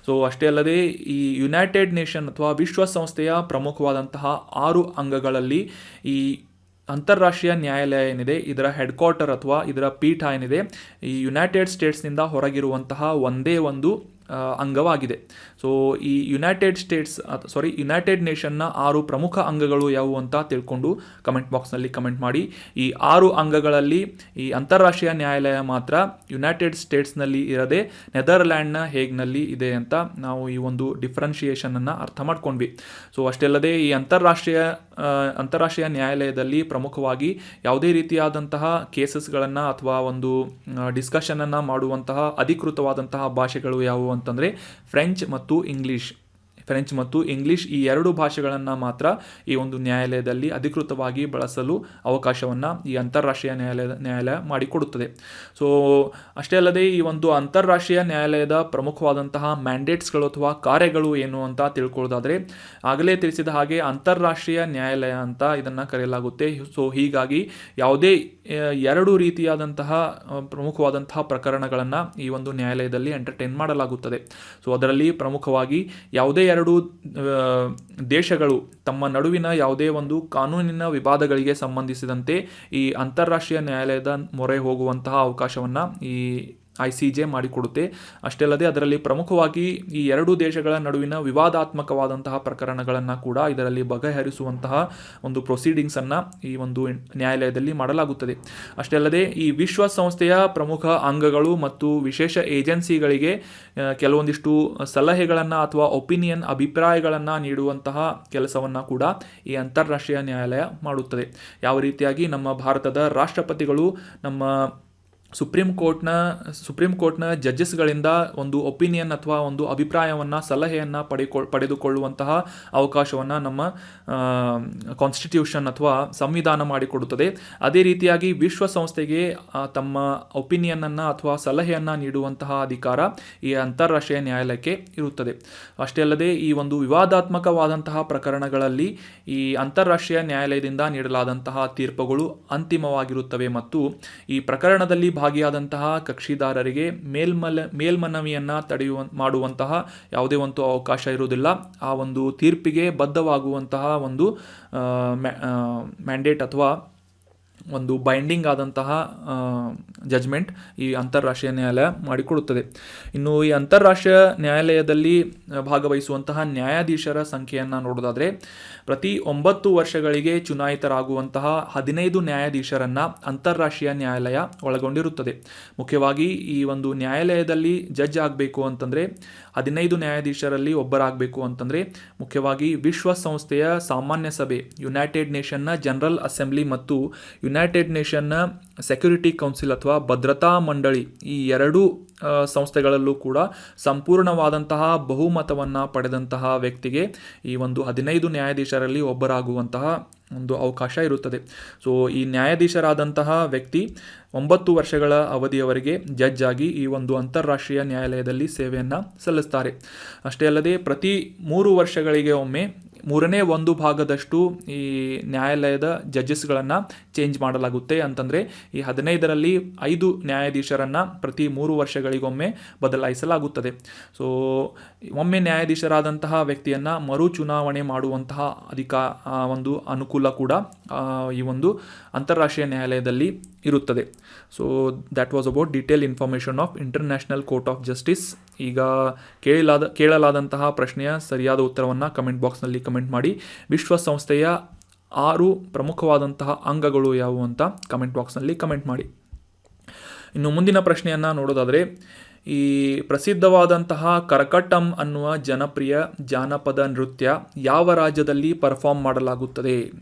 ಸೊ ಅಷ್ಟೇ ಅಲ್ಲದೆ ಈ ಯುನೈಟೆಡ್ ನೇಷನ್ ಅಥವಾ ವಿಶ್ವಸಂಸ್ಥೆಯ ಪ್ರಮುಖವಾದಂತಹ 6 ಅಂಗಗಳಲ್ಲಿ ಈ ಅಂತಾರಾಷ್ಟ್ರೀಯ ನ್ಯಾಯಾಲಯ ಏನಿದೆ ಇದರ ಹೆಡ್ ಕ್ವಾರ್ಟರ್ ಅಥವಾ ಇದರ ಪೀಠ ಏನಿದೆ ಈ ಯುನೈಟೆಡ್ ಸ್ಟೇಟ್ಸ್ನಿಂದ ಹೊರಗಿರುವಂತಹ ಒಂದೇ ಒಂದು ಅಂಗವಾಗಿದೆ. ಸೊ ಈ ಯುನೈಟೆಡ್ ನೇಷನ್ನ 6 ಪ್ರಮುಖ ಅಂಗಗಳು ಯಾವುವು ಅಂತ ತಿಳ್ಕೊಂಡು ಕಮೆಂಟ್ ಬಾಕ್ಸ್ನಲ್ಲಿ ಕಮೆಂಟ್ ಮಾಡಿ. ಈ 6 ಅಂಗಗಳಲ್ಲಿ ಈ ಅಂತಾರಾಷ್ಟ್ರೀಯ ನ್ಯಾಯಾಲಯ ಮಾತ್ರ ಯುನೈಟೆಡ್ ಸ್ಟೇಟ್ಸ್ನಲ್ಲಿ ಇರದೆ ನೆದರ್ಲ್ಯಾಂಡ್ನ ಹೇಗ್ನಲ್ಲಿ ಇದೆ ಅಂತ ನಾವು ಈ ಒಂದು ಡಿಫ್ರೆನ್ಷಿಯೇಷನನ್ನು ಅರ್ಥ ಮಾಡ್ಕೊಂಡ್ವಿ. ಸೊ ಅಷ್ಟೇ ಅಲ್ಲದೆ ಈ ಅಂತಾರಾಷ್ಟ್ರೀಯ ನ್ಯಾಯಾಲಯದಲ್ಲಿ ಪ್ರಮುಖವಾಗಿ ಯಾವುದೇ ರೀತಿಯಾದಂತಹ ಕೇಸಸ್ಗಳನ್ನು ಅಥವಾ ಒಂದು ಡಿಸ್ಕಷನನ್ನು ಮಾಡುವಂತಹ ಅಧಿಕೃತವಾದಂತಹ ಭಾಷೆಗಳು ಯಾವುವು ಅಂತಂದರೆ ಫ್ರೆಂಚ್ ಮತ್ತು ಇಂಗ್ಲಿಷ್ ಈ 2 ಭಾಷೆಗಳನ್ನು ಮಾತ್ರ ಈ ಒಂದು ನ್ಯಾಯಾಲಯದಲ್ಲಿ ಅಧಿಕೃತವಾಗಿ ಬಳಸಲು ಅವಕಾಶವನ್ನು ಈ ಅಂತಾರಾಷ್ಟ್ರೀಯ ನ್ಯಾಯಾಲಯ ಮಾಡಿಕೊಡುತ್ತದೆ. ಸೊ ಅಷ್ಟೇ ಅಲ್ಲದೆ ಈ ಒಂದು ಅಂತಾರಾಷ್ಟ್ರೀಯ ನ್ಯಾಯಾಲಯದ ಪ್ರಮುಖವಾದಂತಹ ಮ್ಯಾಂಡೇಟ್ಸ್ಗಳು ಅಥವಾ ಕಾರ್ಯಗಳು ಏನು ಅಂತ ತಿಳ್ಕೊಳ್ಳೋದಾದರೆ ಆಗಲೇ ತಿಳಿಸಿದ ಹಾಗೆ ಅಂತಾರಾಷ್ಟ್ರೀಯ ನ್ಯಾಯಾಲಯ ಅಂತ ಇದನ್ನು ಕರೆಯಲಾಗುತ್ತೆ. ಸೊ ಹೀಗಾಗಿ ಯಾವುದೇ 2 ರೀತಿಯಾದಂತಹ ಪ್ರಮುಖವಾದಂತಹ ಪ್ರಕರಣಗಳನ್ನು ಈ ಒಂದು ನ್ಯಾಯಾಲಯದಲ್ಲಿ ಎಂಟರ್ಟೈನ್ ಮಾಡಲಾಗುತ್ತದೆ. ಸೊ ಅದರಲ್ಲಿ ಪ್ರಮುಖವಾಗಿ ಯಾವುದೇ 2 ದೇಶಗಳು ತಮ್ಮ ನಡುವಿನ ಯಾವುದೇ ಒಂದು ಕಾನೂನಿನ ವಿವಾದಗಳಿಗೆ ಸಂಬಂಧಿಸಿದಂತೆ ಈ ಅಂತಾರಾಷ್ಟ್ರೀಯ ನ್ಯಾಯಾಲಯದ ಮೊರೆ ಹೋಗುವಂತಹ ಅವಕಾಶವನ್ನು ಈ ICJ ಮಾಡಿಕೊಡುತ್ತೆ. ಅಷ್ಟೇ ಅಲ್ಲದೆ ಅದರಲ್ಲಿ ಪ್ರಮುಖವಾಗಿ ಈ 2 ದೇಶಗಳ ನಡುವಿನ ವಿವಾದಾತ್ಮಕವಾದಂತಹ ಪ್ರಕರಣಗಳನ್ನು ಕೂಡ ಇದರಲ್ಲಿ ಬಗೆಹರಿಸುವಂತಹ ಒಂದು ಪ್ರೊಸೀಡಿಂಗ್ಸನ್ನು ಈ ಒಂದು ನ್ಯಾಯಾಲಯದಲ್ಲಿ ಮಾಡಲಾಗುತ್ತದೆ. ಅಷ್ಟೇ ಅಲ್ಲದೆ ಈ ವಿಶ್ವಸಂಸ್ಥೆಯ ಪ್ರಮುಖ ಅಂಗಗಳು ಮತ್ತು ವಿಶೇಷ ಏಜೆನ್ಸಿಗಳಿಗೆ ಕೆಲವೊಂದಿಷ್ಟು ಸಲಹೆಗಳನ್ನು ಅಥವಾ ಅಭಿಪ್ರಾಯಗಳನ್ನು ನೀಡುವಂತಹ ಕೆಲಸವನ್ನು ಕೂಡ ಈ ಅಂತಾರಾಷ್ಟ್ರೀಯ ನ್ಯಾಯಾಲಯ ಮಾಡುತ್ತದೆ. ಯಾವ ರೀತಿಯಾಗಿ ನಮ್ಮ ಭಾರತದ ರಾಷ್ಟ್ರಪತಿಗಳು ನಮ್ಮ ಸುಪ್ರೀಂ ಕೋರ್ಟ್ನ ಜಡ್ಜಸ್ಗಳಿಂದ ಒಂದು ಒಪಿನಿಯನ್ ಅಥವಾ ಒಂದು ಅಭಿಪ್ರಾಯವನ್ನು ಸಲಹೆಯನ್ನು ಪಡೆದುಕೊಳ್ಳುವಂತಹ ಅವಕಾಶವನ್ನು ನಮ್ಮ ಕಾನ್ಸ್ಟಿಟ್ಯೂಷನ್ ಅಥವಾ ಸಂವಿಧಾನ ಮಾಡಿಕೊಡುತ್ತದೆ. ಅದೇ ರೀತಿಯಾಗಿ ವಿಶ್ವಸಂಸ್ಥೆಗೆ ತಮ್ಮ ಒಪಿನಿಯನ್ನನ್ನು ಅಥವಾ ಸಲಹೆಯನ್ನು ನೀಡುವಂತಹ ಅಧಿಕಾರ ಈ ಅಂತಾರಾಷ್ಟ್ರೀಯ ನ್ಯಾಯಾಲಯಕ್ಕೆ ಇರುತ್ತದೆ. ಅಷ್ಟೇ ಅಲ್ಲದೆ ಈ ಒಂದು ವಿವಾದಾತ್ಮಕವಾದಂತಹ ಪ್ರಕರಣಗಳಲ್ಲಿ ಈ ಅಂತಾರಾಷ್ಟ್ರೀಯ ನ್ಯಾಯಾಲಯದಿಂದ ನೀಡಲಾದಂತಹ ತೀರ್ಪುಗಳು ಅಂತಿಮವಾಗಿರುತ್ತವೆ ಮತ್ತು ಈ ಪ್ರಕರಣದಲ್ಲಿ ಭಾಗಿಯಾದಂತಹ ಕಕ್ಷಿದಾರರಿಗೆ ಮೇಲ್ಮನವಿಯನ್ನು ಮಾಡುವಂತಹ ಯಾವುದೇ ಒಂದು ಅವಕಾಶ ಇರುವುದಿಲ್ಲ. ಆ ಒಂದು ತೀರ್ಪಿಗೆ ಬದ್ಧವಾಗುವಂತಹ ಒಂದು ಮ್ಯಾಂಡೇಟ್ ಅಥವಾ ಒಂದು ಬೈಂಡಿಂಗ್ ಆದಂತಹ ಜಜ್ಮೆಂಟ್ ಈ ಅಂತಾರಾಷ್ಟ್ರೀಯ ನ್ಯಾಯಾಲಯ ಮಾಡಿಕೊಡುತ್ತದೆ. ಇನ್ನು ಈ ಅಂತಾರಾಷ್ಟ್ರೀಯ ನ್ಯಾಯಾಲಯದಲ್ಲಿ ಭಾಗವಹಿಸುವಂತಹ ನ್ಯಾಯಾಧೀಶರ ಸಂಖ್ಯೆಯನ್ನು ನೋಡೋದಾದರೆ ಪ್ರತಿ 9 ವರ್ಷಗಳಿಗೆ ಚುನಾಯಿತರಾಗುವಂತಹ 15 ನ್ಯಾಯಾಧೀಶರನ್ನು ಅಂತಾರಾಷ್ಟ್ರೀಯ ನ್ಯಾಯಾಲಯ ಒಳಗೊಂಡಿರುತ್ತದೆ. ಮುಖ್ಯವಾಗಿ ಈ ಒಂದು ನ್ಯಾಯಾಲಯದಲ್ಲಿ ಜಡ್ಜ್ ಆಗಬೇಕು ಅಂತಂದರೆ 15 ನ್ಯಾಯಾಧೀಶರಲ್ಲಿ ಒಬ್ಬರಾಗಬೇಕು ಅಂತಂದರೆ ಮುಖ್ಯವಾಗಿ ವಿಶ್ವಸಂಸ್ಥೆಯ ಸಾಮಾನ್ಯ ಸಭೆ, ಯುನೈಟೆಡ್ ನೇಷನ್ನ ಜನರಲ್ ಅಸೆಂಬ್ಲಿ ಮತ್ತು ಯುನೈಟೆಡ್ ನೇಷನ್ನ ಸೆಕ್ಯೂರಿಟಿ ಕೌನ್ಸಿಲ್ ಅಥವಾ ಭದ್ರತಾ ಮಂಡಳಿ ಈ 2 ಸಂಸ್ಥೆಗಳಲ್ಲೂ ಕೂಡ ಸಂಪೂರ್ಣವಾದಂತಹ ಬಹುಮತವನ್ನು ಪಡೆದಂತಹ ವ್ಯಕ್ತಿಗೆ ಈ ಒಂದು 15 ನ್ಯಾಯಾಧೀಶರಲ್ಲಿ ಒಬ್ಬರಾಗುವಂತಹ ಒಂದು ಅವಕಾಶ ಇರುತ್ತದೆ. ಸೊ ಈ ನ್ಯಾಯಾಧೀಶರಾದಂತಹ ವ್ಯಕ್ತಿ 9 ವರ್ಷಗಳ ಅವಧಿಯವರೆಗೆ ಜಡ್ಜ್ ಆಗಿ ಈ ಒಂದು ಅಂತಾರಾಷ್ಟ್ರೀಯ ನ್ಯಾಯಾಲಯದಲ್ಲಿ ಸೇವೆಯನ್ನು ಸಲ್ಲಿಸ್ತಾರೆ. ಅಷ್ಟೇ ಅಲ್ಲದೆ ಪ್ರತಿ 3 ವರ್ಷಗಳಿಗೆ ಒಮ್ಮೆ 1/3 ಭಾಗದಷ್ಟು ಈ ನ್ಯಾಯಾಲಯದ ಜಡ್ಜಸ್ಗಳನ್ನು ಚೇಂಜ್ ಮಾಡಲಾಗುತ್ತೆ. ಅಂತಂದರೆ ಈ 15ರಲ್ಲಿ 5 ನ್ಯಾಯಾಧೀಶರನ್ನು ಪ್ರತಿ 3 ವರ್ಷಗಳಿಗೊಮ್ಮೆ ಬದಲಾಯಿಸಲಾಗುತ್ತದೆ. ಸೊ ಒಮ್ಮೆ ನ್ಯಾಯಾಧೀಶರಾದಂತಹ ವ್ಯಕ್ತಿಯನ್ನು ಮರು ಚುನಾವಣೆ ಮಾಡುವಂತಹ ಒಂದು ಅನುಕೂಲ ಕೂಡ ಈ ಒಂದು ಅಂತಾರಾಷ್ಟ್ರೀಯ ನ್ಯಾಯಾಲಯದಲ್ಲಿ ಇರುತ್ತದೆ. So that was about detail information of international court of justice. ಈಗ ಕೇಳಲಾದಂತಹ ಪ್ರಶ್ನೆಯ ಸರಿಯಾದ ಉತ್ತರವನ್ನು ಕಮೆಂಟ್ ಬಾಕ್ಸ್ನಲ್ಲಿ ಕಮೆಂಟ್ ಮಾಡಿ. ವಿಶ್ವಸಂಸ್ಥೆಯ 6 ಪ್ರಮುಖವಾದಂತಹ ಅಂಗಗಳು ಯಾವುವು ಅಂತ ಕಮೆಂಟ್ ಬಾಕ್ಸ್ನಲ್ಲಿ ಕಮೆಂಟ್ ಮಾಡಿ. ಇನ್ನು ಮುಂದಿನ ಪ್ರಶ್ನೆಯನ್ನು ನೋಡೋದಾದರೆ ಈ ಪ್ರಸಿದ್ಧವಾದಂತಹ ಕರಕಟ್ಟಂ ಅನ್ನುವ ಜನಪ್ರಿಯ ಜಾನಪದ ನೃತ್ಯ ಯಾವ ರಾಜ್ಯದಲ್ಲಿ ಪರ್ಫಾರ್ಮ್ ಮಾಡಲಾಗುತ್ತದೆ,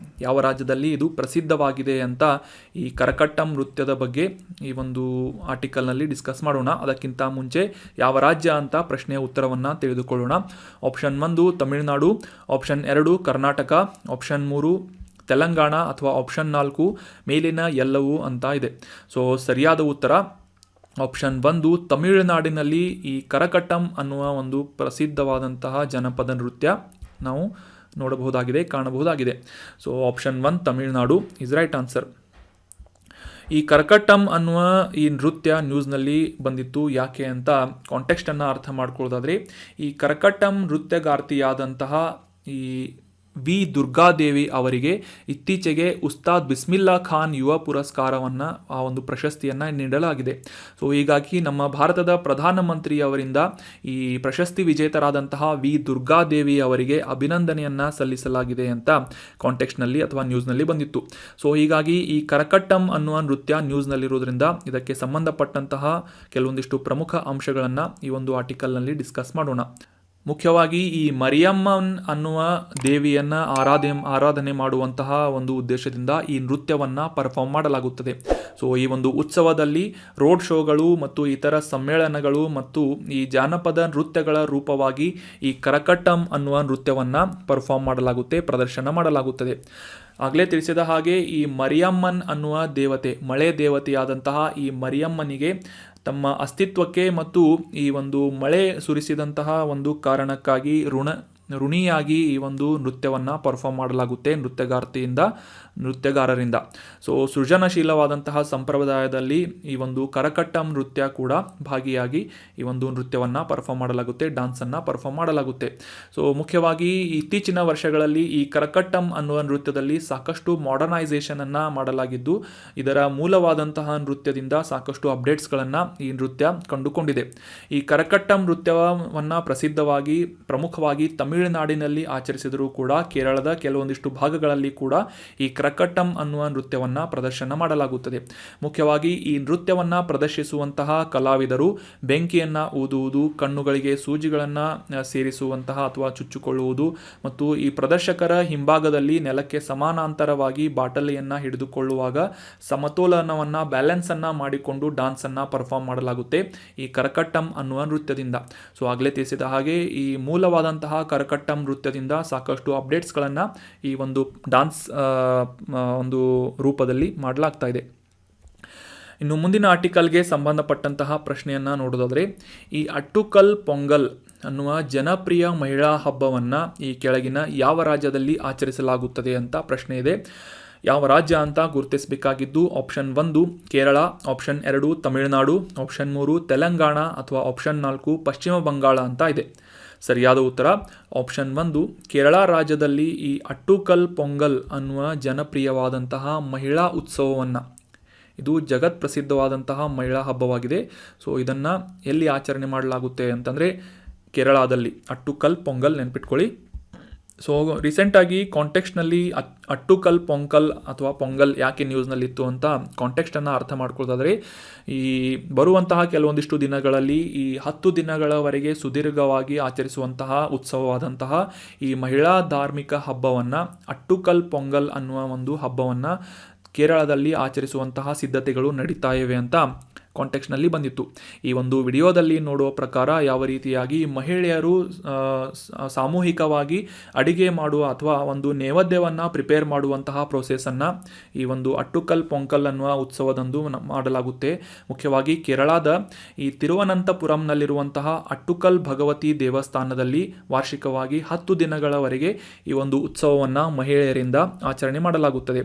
ಯಾವ ರಾಜ್ಯದಲ್ಲಿ ಇದು ಪ್ರಸಿದ್ಧವಾಗಿದೆ ಅಂತ ಈ ಕರಕಟ್ಟಂ ನೃತ್ಯದ ಬಗ್ಗೆ ಈ ಒಂದು ಆರ್ಟಿಕಲ್ನಲ್ಲಿ ಡಿಸ್ಕಸ್ ಮಾಡೋಣ. ಅದಕ್ಕಿಂತ ಮುಂಚೆ ಯಾವ ರಾಜ್ಯ ಅಂತ ಪ್ರಶ್ನೆಯ ಉತ್ತರವನ್ನು ತಿಳಿದುಕೊಳ್ಳೋಣ. Option 1 Tamil Nadu, option 2 Karnataka, option 3 Telangana ಅಥವಾ ಆಪ್ಷನ್ 4 ಮೇಲಿನ ಎಲ್ಲವೂ ಅಂತ ಇದೆ. ಸೊ ಸರಿಯಾದ ಉತ್ತರ ಆಪ್ಷನ್ 1 ತಮಿಳುನಾಡಿನಲ್ಲಿ ಈ ಕರಕಟ್ಟಂ ಅನ್ನುವ ಒಂದು ಪ್ರಸಿದ್ಧವಾದಂತಹ ಜನಪದ ನೃತ್ಯ ನಾವು ನೋಡಬಹುದಾಗಿದೆ, ಕಾಣಬಹುದಾಗಿದೆ. So option 1 Tamil Nadu is right answer. ಈ ಕರಕಟ್ಟಂ ಅನ್ನುವ ಈ ನೃತ್ಯ ನ್ಯೂಸ್ನಲ್ಲಿ ಬಂದಿತ್ತು ಯಾಕೆ ಅಂತ ಕಾಂಟೆಕ್ಸ್ಟನ್ನು ಅರ್ಥ ಮಾಡ್ಕೊಳ್ಳೋದಾದರೆ, ಈ ಕರಕಟ್ಟಂ ನೃತ್ಯಗಾರ್ತಿಯಾದಂತಹ ಈ ವಿ ದುರ್ಗಾದೇವಿ ಅವರಿಗೆ ಇತ್ತೀಚೆಗೆ ಉಸ್ತಾದ್ ಬಿಸ್ಮಿಲ್ಲಾ ಖಾನ್ ಯುವ ಪುರಸ್ಕಾರವನ್ನು, ಆ ಒಂದು ಪ್ರಶಸ್ತಿಯನ್ನು ನೀಡಲಾಗಿದೆ. ಸೊ ಹೀಗಾಗಿ ನಮ್ಮ ಭಾರತದ ಪ್ರಧಾನಮಂತ್ರಿಯವರಿಂದ ಈ ಪ್ರಶಸ್ತಿ ವಿಜೇತರಾದಂತಹ ವಿ ದುರ್ಗಾದೇವಿ ಅವರಿಗೆ ಅಭಿನಂದನೆಯನ್ನು ಸಲ್ಲಿಸಲಾಗಿದೆ ಅಂತ ಕಾಂಟೆಕ್ಸ್ಟ್ನಲ್ಲಿ ಅಥವಾ ನ್ಯೂಸ್ನಲ್ಲಿ ಬಂದಿತ್ತು. ಸೊ ಹೀಗಾಗಿ ಈ ಕರಕಟ್ಟಂ ಅನ್ನುವ ನೃತ್ಯ ನ್ಯೂಸ್ನಲ್ಲಿರೋದ್ರಿಂದ ಇದಕ್ಕೆ ಸಂಬಂಧಪಟ್ಟಂತಹ ಕೆಲವೊಂದಿಷ್ಟು ಪ್ರಮುಖ ಅಂಶಗಳನ್ನು ಈ ಒಂದು ಆರ್ಟಿಕಲ್ನಲ್ಲಿ ಡಿಸ್ಕಸ್ ಮಾಡೋಣ. ಮುಖ್ಯವಾಗಿ ಈ ಮರಿಯಮ್ಮನ್ ಅನ್ನುವ ದೇವಿಯನ್ನು ಆರಾಧನೆ ಮಾಡುವಂತಹ ಒಂದು ಉದ್ದೇಶದಿಂದ ಈ ನೃತ್ಯವನ್ನು ಪರ್ಫಾರ್ಮ್ ಮಾಡಲಾಗುತ್ತದೆ. ಸೊ ಈ ಒಂದು ಉತ್ಸವದಲ್ಲಿ ರೋಡ್ ಶೋಗಳು ಮತ್ತು ಇತರ ಸಮ್ಮೇಳನಗಳು ಮತ್ತು ಈ ಜಾನಪದ ನೃತ್ಯಗಳ ರೂಪವಾಗಿ ಈ ಕರಕಟ್ಟಂ ಅನ್ನುವ ನೃತ್ಯವನ್ನು ಪರ್ಫಾರ್ಮ್ ಮಾಡಲಾಗುತ್ತೆ, ಪ್ರದರ್ಶನ ಮಾಡಲಾಗುತ್ತದೆ. ಆಗಲೇ ತಿಳಿಸಿದ ಹಾಗೆ ಈ ಮರಿಯಮ್ಮನ್ ಅನ್ನುವ ದೇವತೆ, ಮಳೆ ದೇವತೆಯಾದಂತಹ ಈ ಮರಿಯಮ್ಮನಿಗೆ ತಮ್ಮ ಅಸ್ತಿತ್ವಕ್ಕೆ ಮತ್ತು ಈ ಒಂದು ಮಳೆ ಸುರಿಸಿದಂತಹ ಒಂದು ಕಾರಣಕ್ಕಾಗಿ ಋಣಿಯಾಗಿ ಈ ಒಂದು ನೃತ್ಯವನ್ನು ಪರ್ಫಾರ್ಮ್ ಮಾಡಲಾಗುತ್ತೆ ನೃತ್ಯಗಾರರಿಂದ. ಸೊ ಸೃಜನಶೀಲವಾದಂತಹ ಸಂಪ್ರದಾಯದಲ್ಲಿ ಈ ಒಂದು ಕರಕಟ್ಟಂ ನೃತ್ಯ ಕೂಡ ಭಾಗಿಯಾಗಿ ಈ ಒಂದು ನೃತ್ಯವನ್ನು ಪರ್ಫಾರ್ಮ್ ಮಾಡಲಾಗುತ್ತೆ, ಡ್ಯಾನ್ಸನ್ನು ಪರ್ಫಾರ್ಮ್ ಮಾಡಲಾಗುತ್ತೆ. ಸೊ ಮುಖ್ಯವಾಗಿ ಇತ್ತೀಚಿನ ವರ್ಷಗಳಲ್ಲಿ ಈ ಕರಕಟ್ಟಂ ಅನ್ನುವ ನೃತ್ಯದಲ್ಲಿ ಸಾಕಷ್ಟು ಮಾಡರ್ನೈಸೇಷನನ್ನು ಮಾಡಲಾಗಿದ್ದು, ಇದರ ಮೂಲವಾದಂತಹ ನೃತ್ಯದಿಂದ ಸಾಕಷ್ಟು ಅಪ್ಡೇಟ್ಸ್ಗಳನ್ನು ಈ ನೃತ್ಯ ಕಂಡುಕೊಂಡಿದೆ. ಈ ಕರಕಟ್ಟಂ ನೃತ್ಯವನ್ನು ಪ್ರಮುಖವಾಗಿ ತಮಿಳುನಾಡಿನಲ್ಲಿ ಆಚರಿಸಿದರೂ ಕೂಡ ಕೇರಳದ ಕೆಲವೊಂದಿಷ್ಟು ಭಾಗಗಳಲ್ಲಿ ಕೂಡ ಈ ಕರಕಟ್ಟಂ ಅನ್ನುವ ನೃತ್ಯವನ್ನು ಪ್ರದರ್ಶನ ಮಾಡಲಾಗುತ್ತದೆ. ಮುಖ್ಯವಾಗಿ ಈ ನೃತ್ಯವನ್ನು ಪ್ರದರ್ಶಿಸುವಂತಹ ಕಲಾವಿದರು ಬೆಂಕಿಯನ್ನು ಊದುವುದು, ಕಣ್ಣುಗಳಿಗೆ ಸೂಜಿಗಳನ್ನು ಸೇರಿಸುವಂತಹ ಅಥವಾ ಚುಚ್ಚಿಕೊಳ್ಳುವುದು ಮತ್ತು ಈ ಪ್ರದರ್ಶಕರ ಹಿಂಭಾಗದಲ್ಲಿ ನೆಲಕ್ಕೆ ಸಮಾನಾಂತರವಾಗಿ ಬಾಟಲಿಯನ್ನು ಹಿಡಿದುಕೊಳ್ಳುವಾಗ ಸಮತೋಲನವನ್ನು ಬ್ಯಾಲೆನ್ಸನ್ನು ಮಾಡಿಕೊಂಡು ಡ್ಯಾನ್ಸನ್ನು ಪರ್ಫಾರ್ಮ್ ಮಾಡಲಾಗುತ್ತೆ ಈ ಕರಕಟ್ಟಂ ಅನ್ನುವ ನೃತ್ಯದಿಂದ. ಸೊ ಆಗಲೇ ತಿಳಿಸಿದ ಹಾಗೆ ಈ ಮೂಲವಾದಂತಹ ಕರಕಟ್ಟಂ ನೃತ್ಯದಿಂದ ಸಾಕಷ್ಟು ಅಪ್ಡೇಟ್ಸ್ಗಳನ್ನು ಈ ಒಂದು ಡ್ಯಾನ್ಸ್ ಒಂದು ರೂಪದಲ್ಲಿ ಮಾಡಲಾಗ್ತಾ ಇದೆ. ಇನ್ನು ಮುಂದಿನ ಆರ್ಟಿಕಲ್ಗೆ ಸಂಬಂಧಪಟ್ಟಂತಹ ಪ್ರಶ್ನೆಯನ್ನು ನೋಡೋದಾದರೆ, ಈ ಅಟ್ಟುಕಲ್ ಪೊಂಗಲ್ ಅನ್ನುವ ಜನಪ್ರಿಯ ಮಹಿಳಾ ಹಬ್ಬವನ್ನು ಈ ಕೆಳಗಿನ ಯಾವ ರಾಜ್ಯದಲ್ಲಿ ಆಚರಿಸಲಾಗುತ್ತದೆ ಅಂತ ಪ್ರಶ್ನೆ ಇದೆ. ಯಾವ ರಾಜ್ಯ ಅಂತ ಗುರುತಿಸಬೇಕಾಗಿದ್ದು option 1 Kerala, option 2 Tamil Nadu, option 3 Telangana ಅಥವಾ ಆಪ್ಷನ್ 4 ಪಶ್ಚಿಮ ಬಂಗಾಳ ಅಂತ ಇದೆ. ಸರಿಯಾದ ಉತ್ತರ ಆಪ್ಷನ್ 1 ಕೇರಳ ರಾಜ್ಯದಲ್ಲಿ ಈ ಅಟ್ಟುಕಲ್ ಪೊಂಗಲ್ ಅನ್ನುವ ಜನಪ್ರಿಯವಾದಂತಹ ಮಹಿಳಾ ಉತ್ಸವವನ್ನು, ಇದು ಜಗತ್ ಪ್ರಸಿದ್ಧವಾದಂತಹ ಮಹಿಳಾ ಹಬ್ಬವಾಗಿದೆ. ಸೊ ಇದನ್ನು ಎಲ್ಲಿ ಆಚರಣೆ ಮಾಡಲಾಗುತ್ತೆ ಅಂತಂದರೆ ಕೇರಳದಲ್ಲಿ ಅಟ್ಟುಕಲ್ ಪೊಂಗಲ್, ನೆನ್ಪಿಟ್ಕೊಳ್ಳಿ. ಸೊ ರೀಸೆಂಟಾಗಿ ಕಾಂಟೆಕ್ಸ್ಟ್ನಲ್ಲಿ ಅಟ್ಟುಕಲ್ ಪೊಂಗಲ್ ಅಥವಾ ಪೊಂಗಲ್ ಯಾಕೆ ನ್ಯೂಸ್ನಲ್ಲಿತ್ತು ಅಂತ ಕಾಂಟೆಕ್ಸ್ಟನ್ನು ಅರ್ಥ ಮಾಡ್ಕೊಳ್ಳೋದಾದರೆ, ಈ ಬರುವಂತಹ ಕೆಲವೊಂದಿಷ್ಟು ದಿನಗಳಲ್ಲಿ ಈ 10 ದಿನಗಳವರೆಗೆ ಸುದೀರ್ಘವಾಗಿ ಆಚರಿಸುವಂತಹ ಉತ್ಸವವಾದಂತಹ ಈ ಮಹಿಳಾ ಧಾರ್ಮಿಕ ಹಬ್ಬವನ್ನು, ಅಟ್ಟುಕಲ್ ಪೊಂಗಲ್ ಅನ್ನುವ ಒಂದು ಹಬ್ಬವನ್ನು ಕೇರಳದಲ್ಲಿ ಆಚರಿಸುವಂತಹ ಸಿದ್ಧತೆಗಳು ನಡೀತಾ ಇವೆ ಅಂತ ಕಾಂಟೆಕ್ಸ್ಟ್ನಲ್ಲಿ ಬಂದಿತ್ತು. ಈ ಒಂದು ವಿಡಿಯೋದಲ್ಲಿ ನೋಡುವ ಪ್ರಕಾರ ಯಾವ ರೀತಿಯಾಗಿ ಮಹಿಳೆಯರು ಸಾಮೂಹಿಕವಾಗಿ ಅಡಿಗೆ ಮಾಡುವ ಅಥವಾ ಒಂದು ನೈವೇದ್ಯವನ್ನು ಪ್ರಿಪೇರ್ ಮಾಡುವಂತಹ ಪ್ರೋಸೆಸನ್ನು ಈ ಒಂದು ಅಟ್ಟುಕಲ್ ಪೊಂಗಲ್ ಅನ್ನುವ ಉತ್ಸವದಂದು ಮಾಡಲಾಗುತ್ತೆ. ಮುಖ್ಯವಾಗಿ ಕೇರಳದ ಈ ತಿರುವನಂತಪುರಂನಲ್ಲಿರುವಂತಹ ಅಟ್ಟುಕಲ್ ಭಗವತಿ ದೇವಸ್ಥಾನದಲ್ಲಿ ವಾರ್ಷಿಕವಾಗಿ 10 ದಿನಗಳವರೆಗೆ ಈ ಒಂದು ಉತ್ಸವವನ್ನು ಮಹಿಳೆಯರಿಂದ ಆಚರಣೆ ಮಾಡಲಾಗುತ್ತದೆ.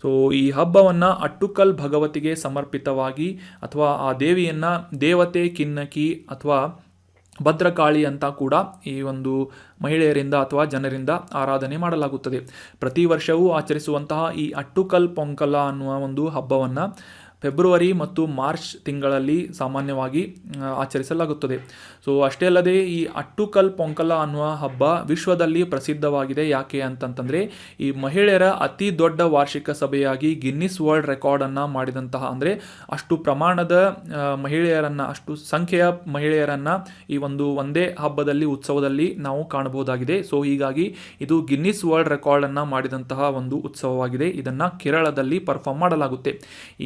ಸೊ ಈ ಹಬ್ಬವನ್ನು ಅಟ್ಟುಕಲ್ ಭಗವತಿಗೆ ಸಮರ್ಪಿತವಾಗಿ ಅಥವಾ ಆ ದೇವಿಯನ್ನು ದೇವತೆ ಕಿನ್ನಕಿ ಅಥವಾ ಭದ್ರಕಾಳಿ ಅಂತ ಕೂಡ ಈ ಒಂದು ಮಹಿಳೆಯರಿಂದ ಅಥವಾ ಜನರಿಂದ ಆರಾಧನೆ ಮಾಡಲಾಗುತ್ತದೆ. ಪ್ರತಿ ವರ್ಷವೂ ಆಚರಿಸುವಂತಹ ಈ ಅಟ್ಟುಕಲ್ ಪೊಂಗಲ ಅನ್ನುವ ಒಂದು ಹಬ್ಬವನ್ನು ಫೆಬ್ರವರಿ ಮತ್ತು ಮಾರ್ಚ್ ತಿಂಗಳಲ್ಲಿ ಸಾಮಾನ್ಯವಾಗಿ ಆಚರಿಸಲಾಗುತ್ತದೆ. ಸೊ ಅಷ್ಟೇ ಅಲ್ಲದೆ ಈ ಅಟ್ಟುಕಲ್ ಪೊಂಕಲ ಅನ್ನುವ ಹಬ್ಬ ವಿಶ್ವದಲ್ಲಿ ಪ್ರಸಿದ್ಧವಾಗಿದೆ. ಯಾಕೆ ಅಂತಂತಂದರೆ ಈ ಮಹಿಳೆಯರ ಅತಿ ದೊಡ್ಡ ವಾರ್ಷಿಕ ಸಭೆಯಾಗಿ ಗಿನ್ನಿಸ್ ವರ್ಲ್ಡ್ ರೆಕಾರ್ಡನ್ನು ಮಾಡಿದಂತಹ, ಅಂದರೆ ಅಷ್ಟು ಪ್ರಮಾಣದ ಮಹಿಳೆಯರನ್ನು, ಅಷ್ಟು ಸಂಖ್ಯೆಯ ಮಹಿಳೆಯರನ್ನು ಈ ಒಂದೇ ಹಬ್ಬದಲ್ಲಿ, ಉತ್ಸವದಲ್ಲಿ ನಾವು ಕಾಣಬಹುದಾಗಿದೆ. ಸೊ ಹೀಗಾಗಿ ಇದು ಗಿನ್ನಿಸ್ ವರ್ಲ್ಡ್ ರೆಕಾರ್ಡನ್ನು ಮಾಡಿದಂತಹ ಒಂದು ಉತ್ಸವವಾಗಿದೆ. ಇದನ್ನು ಕೇರಳದಲ್ಲಿ ಪರ್ಫಾರ್ಮ್ ಮಾಡಲಾಗುತ್ತೆ.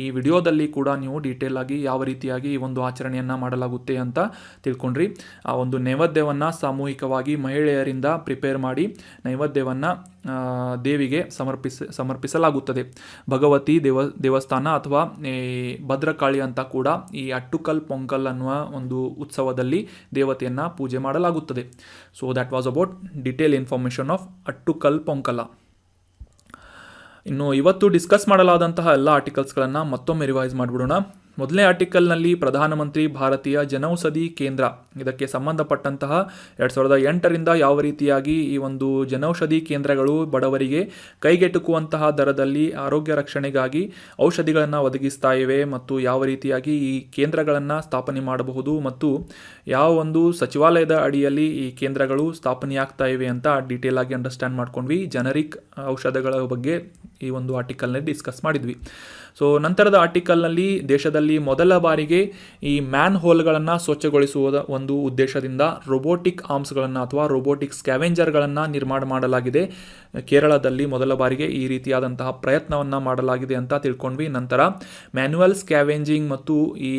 ಈ ವಿಡಿಯೋದಲ್ಲಿ ಕೂಡ ನೀವು ಡೀಟೇಲ್ ಆಗಿ ಯಾವ ರೀತಿಯಾಗಿ ಈ ಒಂದು ಆಚರಣೆಯನ್ನು ಮಾಡಲಾಗುತ್ತೆ ಅಂತ ತಿಳ್ಕೊಂಡ್ರಿ. ಆ ಒಂದು ನೈವೇದ್ಯವನ್ನು ಸಾಮೂಹಿಕವಾಗಿ ಮಹಿಳೆಯರಿಂದ ಪ್ರಿಪೇರ್ ಮಾಡಿ ನೈವೇದ್ಯವನ್ನು ದೇವಿಗೆ ಸಮರ್ಪಿಸಲಾಗುತ್ತದೆ. ಭಗವತಿ ದೇವಸ್ಥಾನ ಅಥವಾ ಭದ್ರಕಾಳಿ ಅಂತ ಕೂಡ ಈ ಅಟ್ಟುಕಲ್ ಪೊಂಕಲ್ ಅನ್ನುವ ಒಂದು ಉತ್ಸವದಲ್ಲಿ ದೇವತೆಯನ್ನು ಪೂಜೆ ಮಾಡಲಾಗುತ್ತದೆ. So that was about detail information of Attukal Pongala. ಇನ್ನು ಇವತ್ತು ಡಿಸ್ಕಸ್ ಮಾಡಲಾದಂತಹ ಎಲ್ಲ ಆರ್ಟಿಕಲ್ಸ್ಗಳನ್ನು ಮತ್ತೊಮ್ಮೆ ರಿವೈಸ್ ಮಾಡಿಬಿಡೋಣ. ಮೊದಲನೇ ಆರ್ಟಿಕಲ್ನಲ್ಲಿ ಪ್ರಧಾನಮಂತ್ರಿ ಭಾರತೀಯ ಜನೌಷಧಿ ಕೇಂದ್ರ, ಇದಕ್ಕೆ ಸಂಬಂಧಪಟ್ಟಂತಹ 2008ರಿಂದ ಯಾವ ರೀತಿಯಾಗಿ ಈ ಒಂದು ಜನೌಷಧಿ ಕೇಂದ್ರಗಳು ಬಡವರಿಗೆ ಕೈಗೆಟುಕುವಂತಹ ದರದಲ್ಲಿ ಆರೋಗ್ಯ ರಕ್ಷಣೆಗಾಗಿ ಔಷಧಿಗಳನ್ನು ಒದಗಿಸ್ತಾ ಇವೆ ಮತ್ತು ಯಾವ ರೀತಿಯಾಗಿ ಈ ಕೇಂದ್ರಗಳನ್ನು ಸ್ಥಾಪನೆ ಮಾಡಬಹುದು ಮತ್ತು ಯಾವ ಒಂದು ಸಚಿವಾಲಯದ ಅಡಿಯಲ್ಲಿ ಈ ಕೇಂದ್ರಗಳು ಸ್ಥಾಪನೆಯಾಗ್ತಾ ಇವೆ ಅಂತ ಡೀಟೇಲ್ ಆಗಿ ಅಂಡರ್ಸ್ಟ್ಯಾಂಡ್ ಮಾಡ್ಕೊಂಡ್ವಿ. ಜನರಿಕ್ ಔಷಧಗಳ ಬಗ್ಗೆ ಈ ಒಂದು ಆರ್ಟಿಕಲ್ನಲ್ಲಿ ಡಿಸ್ಕಸ್ ಮಾಡಿದ್ವಿ. ಸೊ ನಂತರದ ಆರ್ಟಿಕಲ್ನಲ್ಲಿ ದೇಶದಲ್ಲಿ ಮೊದಲ ಬಾರಿಗೆ ಈ ಮ್ಯಾನ್ ಹೋಲ್ಗಳನ್ನು ಸ್ವಚ್ಛಗೊಳಿಸುವ ಒಂದು ಉದ್ದೇಶದಿಂದ ರೋಬೋಟಿಕ್ ಆರ್ಮ್ಸ್ಗಳನ್ನು ಅಥವಾ ರೋಬೋಟಿಕ್ ಸ್ಕ್ಯಾವೆಂಜರ್ಗಳನ್ನು ನಿರ್ಮಾಣ ಮಾಡಲಾಗಿದೆ. ಕೇರಳದಲ್ಲಿ ಮೊದಲ ಬಾರಿಗೆ ಈ ರೀತಿಯಾದಂತಹ ಪ್ರಯತ್ನವನ್ನು ಮಾಡಲಾಗಿದೆ ಅಂತ ತಿಳ್ಕೊಂಡ್ವಿ. ನಂತರ ಮ್ಯಾನ್ಯುವಲ್ ಸ್ಕ್ಯಾವೆಂಜಿಂಗ್ ಮತ್ತು ಈ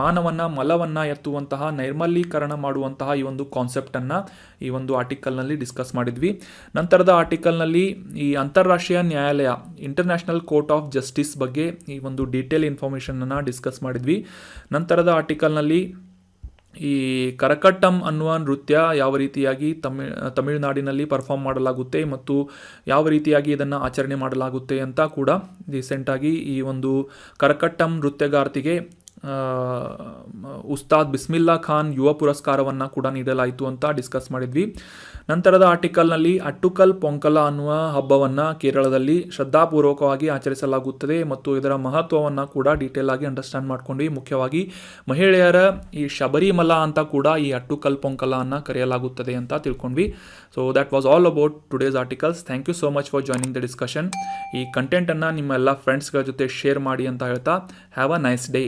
ಮಾನವನ ಮಲವನ್ನು ಎತ್ತುವಂತಹ ನೈರ್ಮಲೀಕರಣ ಮಾಡುವಂತಹ ಈ ಒಂದು ಕಾನ್ಸೆಪ್ಟನ್ನು ಈ ಒಂದು ಆರ್ಟಿಕಲ್ನಲ್ಲಿ ಡಿಸ್ಕಸ್ ಮಾಡಿದ್ವಿ. ನಂತರದ ಆರ್ಟಿಕಲ್ನಲ್ಲಿ ಈ ಅಂತಾರಾಷ್ಟ್ರೀಯ ನ್ಯಾಯಾಲಯ, ಇಂಟರ್ನ್ಯಾಷನಲ್ ಕೋರ್ಟ್ ಆಫ್ ಜಸ್ಟಿಸ್ ಬಗ್ಗೆ ಈ ಒಂದು ಡೀಟೇಲ್ ಇನ್ಫಾರ್ಮೇಷನನ್ನು ಡಿಸ್ಕಸ್ ಮಾಡಿದ್ವಿ. ನಂತರದ ಆರ್ಟಿಕಲ್ನಲ್ಲಿ ಈ ಕರಕಟ್ಟಂ ಅನ್ನುವ ನೃತ್ಯ ಯಾವ ರೀತಿಯಾಗಿ ತಮಿಳುನಾಡಿನಲ್ಲಿ ಪರ್ಫಾರ್ಮ್ ಮಾಡಲಾಗುತ್ತೆ ಮತ್ತು ಯಾವ ರೀತಿಯಾಗಿ ಇದನ್ನು ಆಚರಣೆ ಮಾಡಲಾಗುತ್ತೆ ಅಂತ ಕೂಡ ರೀಸೆಂಟಾಗಿ ಈ ಒಂದು ಕರಕಟ್ಟಂ ನೃತ್ಯಗಾರ್ತಿಗೆ ಉಸ್ತಾದ್ ಬಿಸ್ಮಿಲ್ಲಾ ಖಾನ್ ಯುವ ಪುರಸ್ಕಾರವನ್ನು ಕೂಡ ನೀಡಲಾಯಿತು ಅಂತ ಡಿಸ್ಕಸ್ ಮಾಡಿದ್ವಿ. ನಂತರದ ಆರ್ಟಿಕಲ್ನಲ್ಲಿ ಅಟ್ಟುಕಲ್ ಪೊಂಕಲ ಅನ್ನುವ ಹಬ್ಬವನ್ನು ಕೇರಳದಲ್ಲಿ ಶ್ರದ್ಧಾಪೂರ್ವಕವಾಗಿ ಆಚರಿಸಲಾಗುತ್ತದೆ ಮತ್ತು ಇದರ ಮಹತ್ವವನ್ನು ಕೂಡ ಡೀಟೇಲ್ ಆಗಿ ಅಂಡರ್ಸ್ಟ್ಯಾಂಡ್ ಮಾಡ್ಕೊಂಡ್ವಿ. ಮುಖ್ಯವಾಗಿ ಮಹಿಳೆಯರ ಈ ಶಬರಿಮಲ ಅಂತ ಕೂಡ ಈ ಅಟ್ಟುಕಲ್ ಪೊಂಕಲ ಅನ್ನು ಕರೆಯಲಾಗುತ್ತದೆ ಅಂತ ತಿಳ್ಕೊಂಡ್ವಿ. So that was all about today's articles. Thank you so much for joining the discussion. ಈ ಕಂಟೆಂಟನ್ನು ನಿಮ್ಮ ಎಲ್ಲ ಫ್ರೆಂಡ್ಸ್ಗಳ ಜೊತೆ ಶೇರ್ ಮಾಡಿ ಅಂತ ಹೇಳ್ತಾ ಹ್ಯಾವ್ ಅ ನೈಸ್ ಡೇ.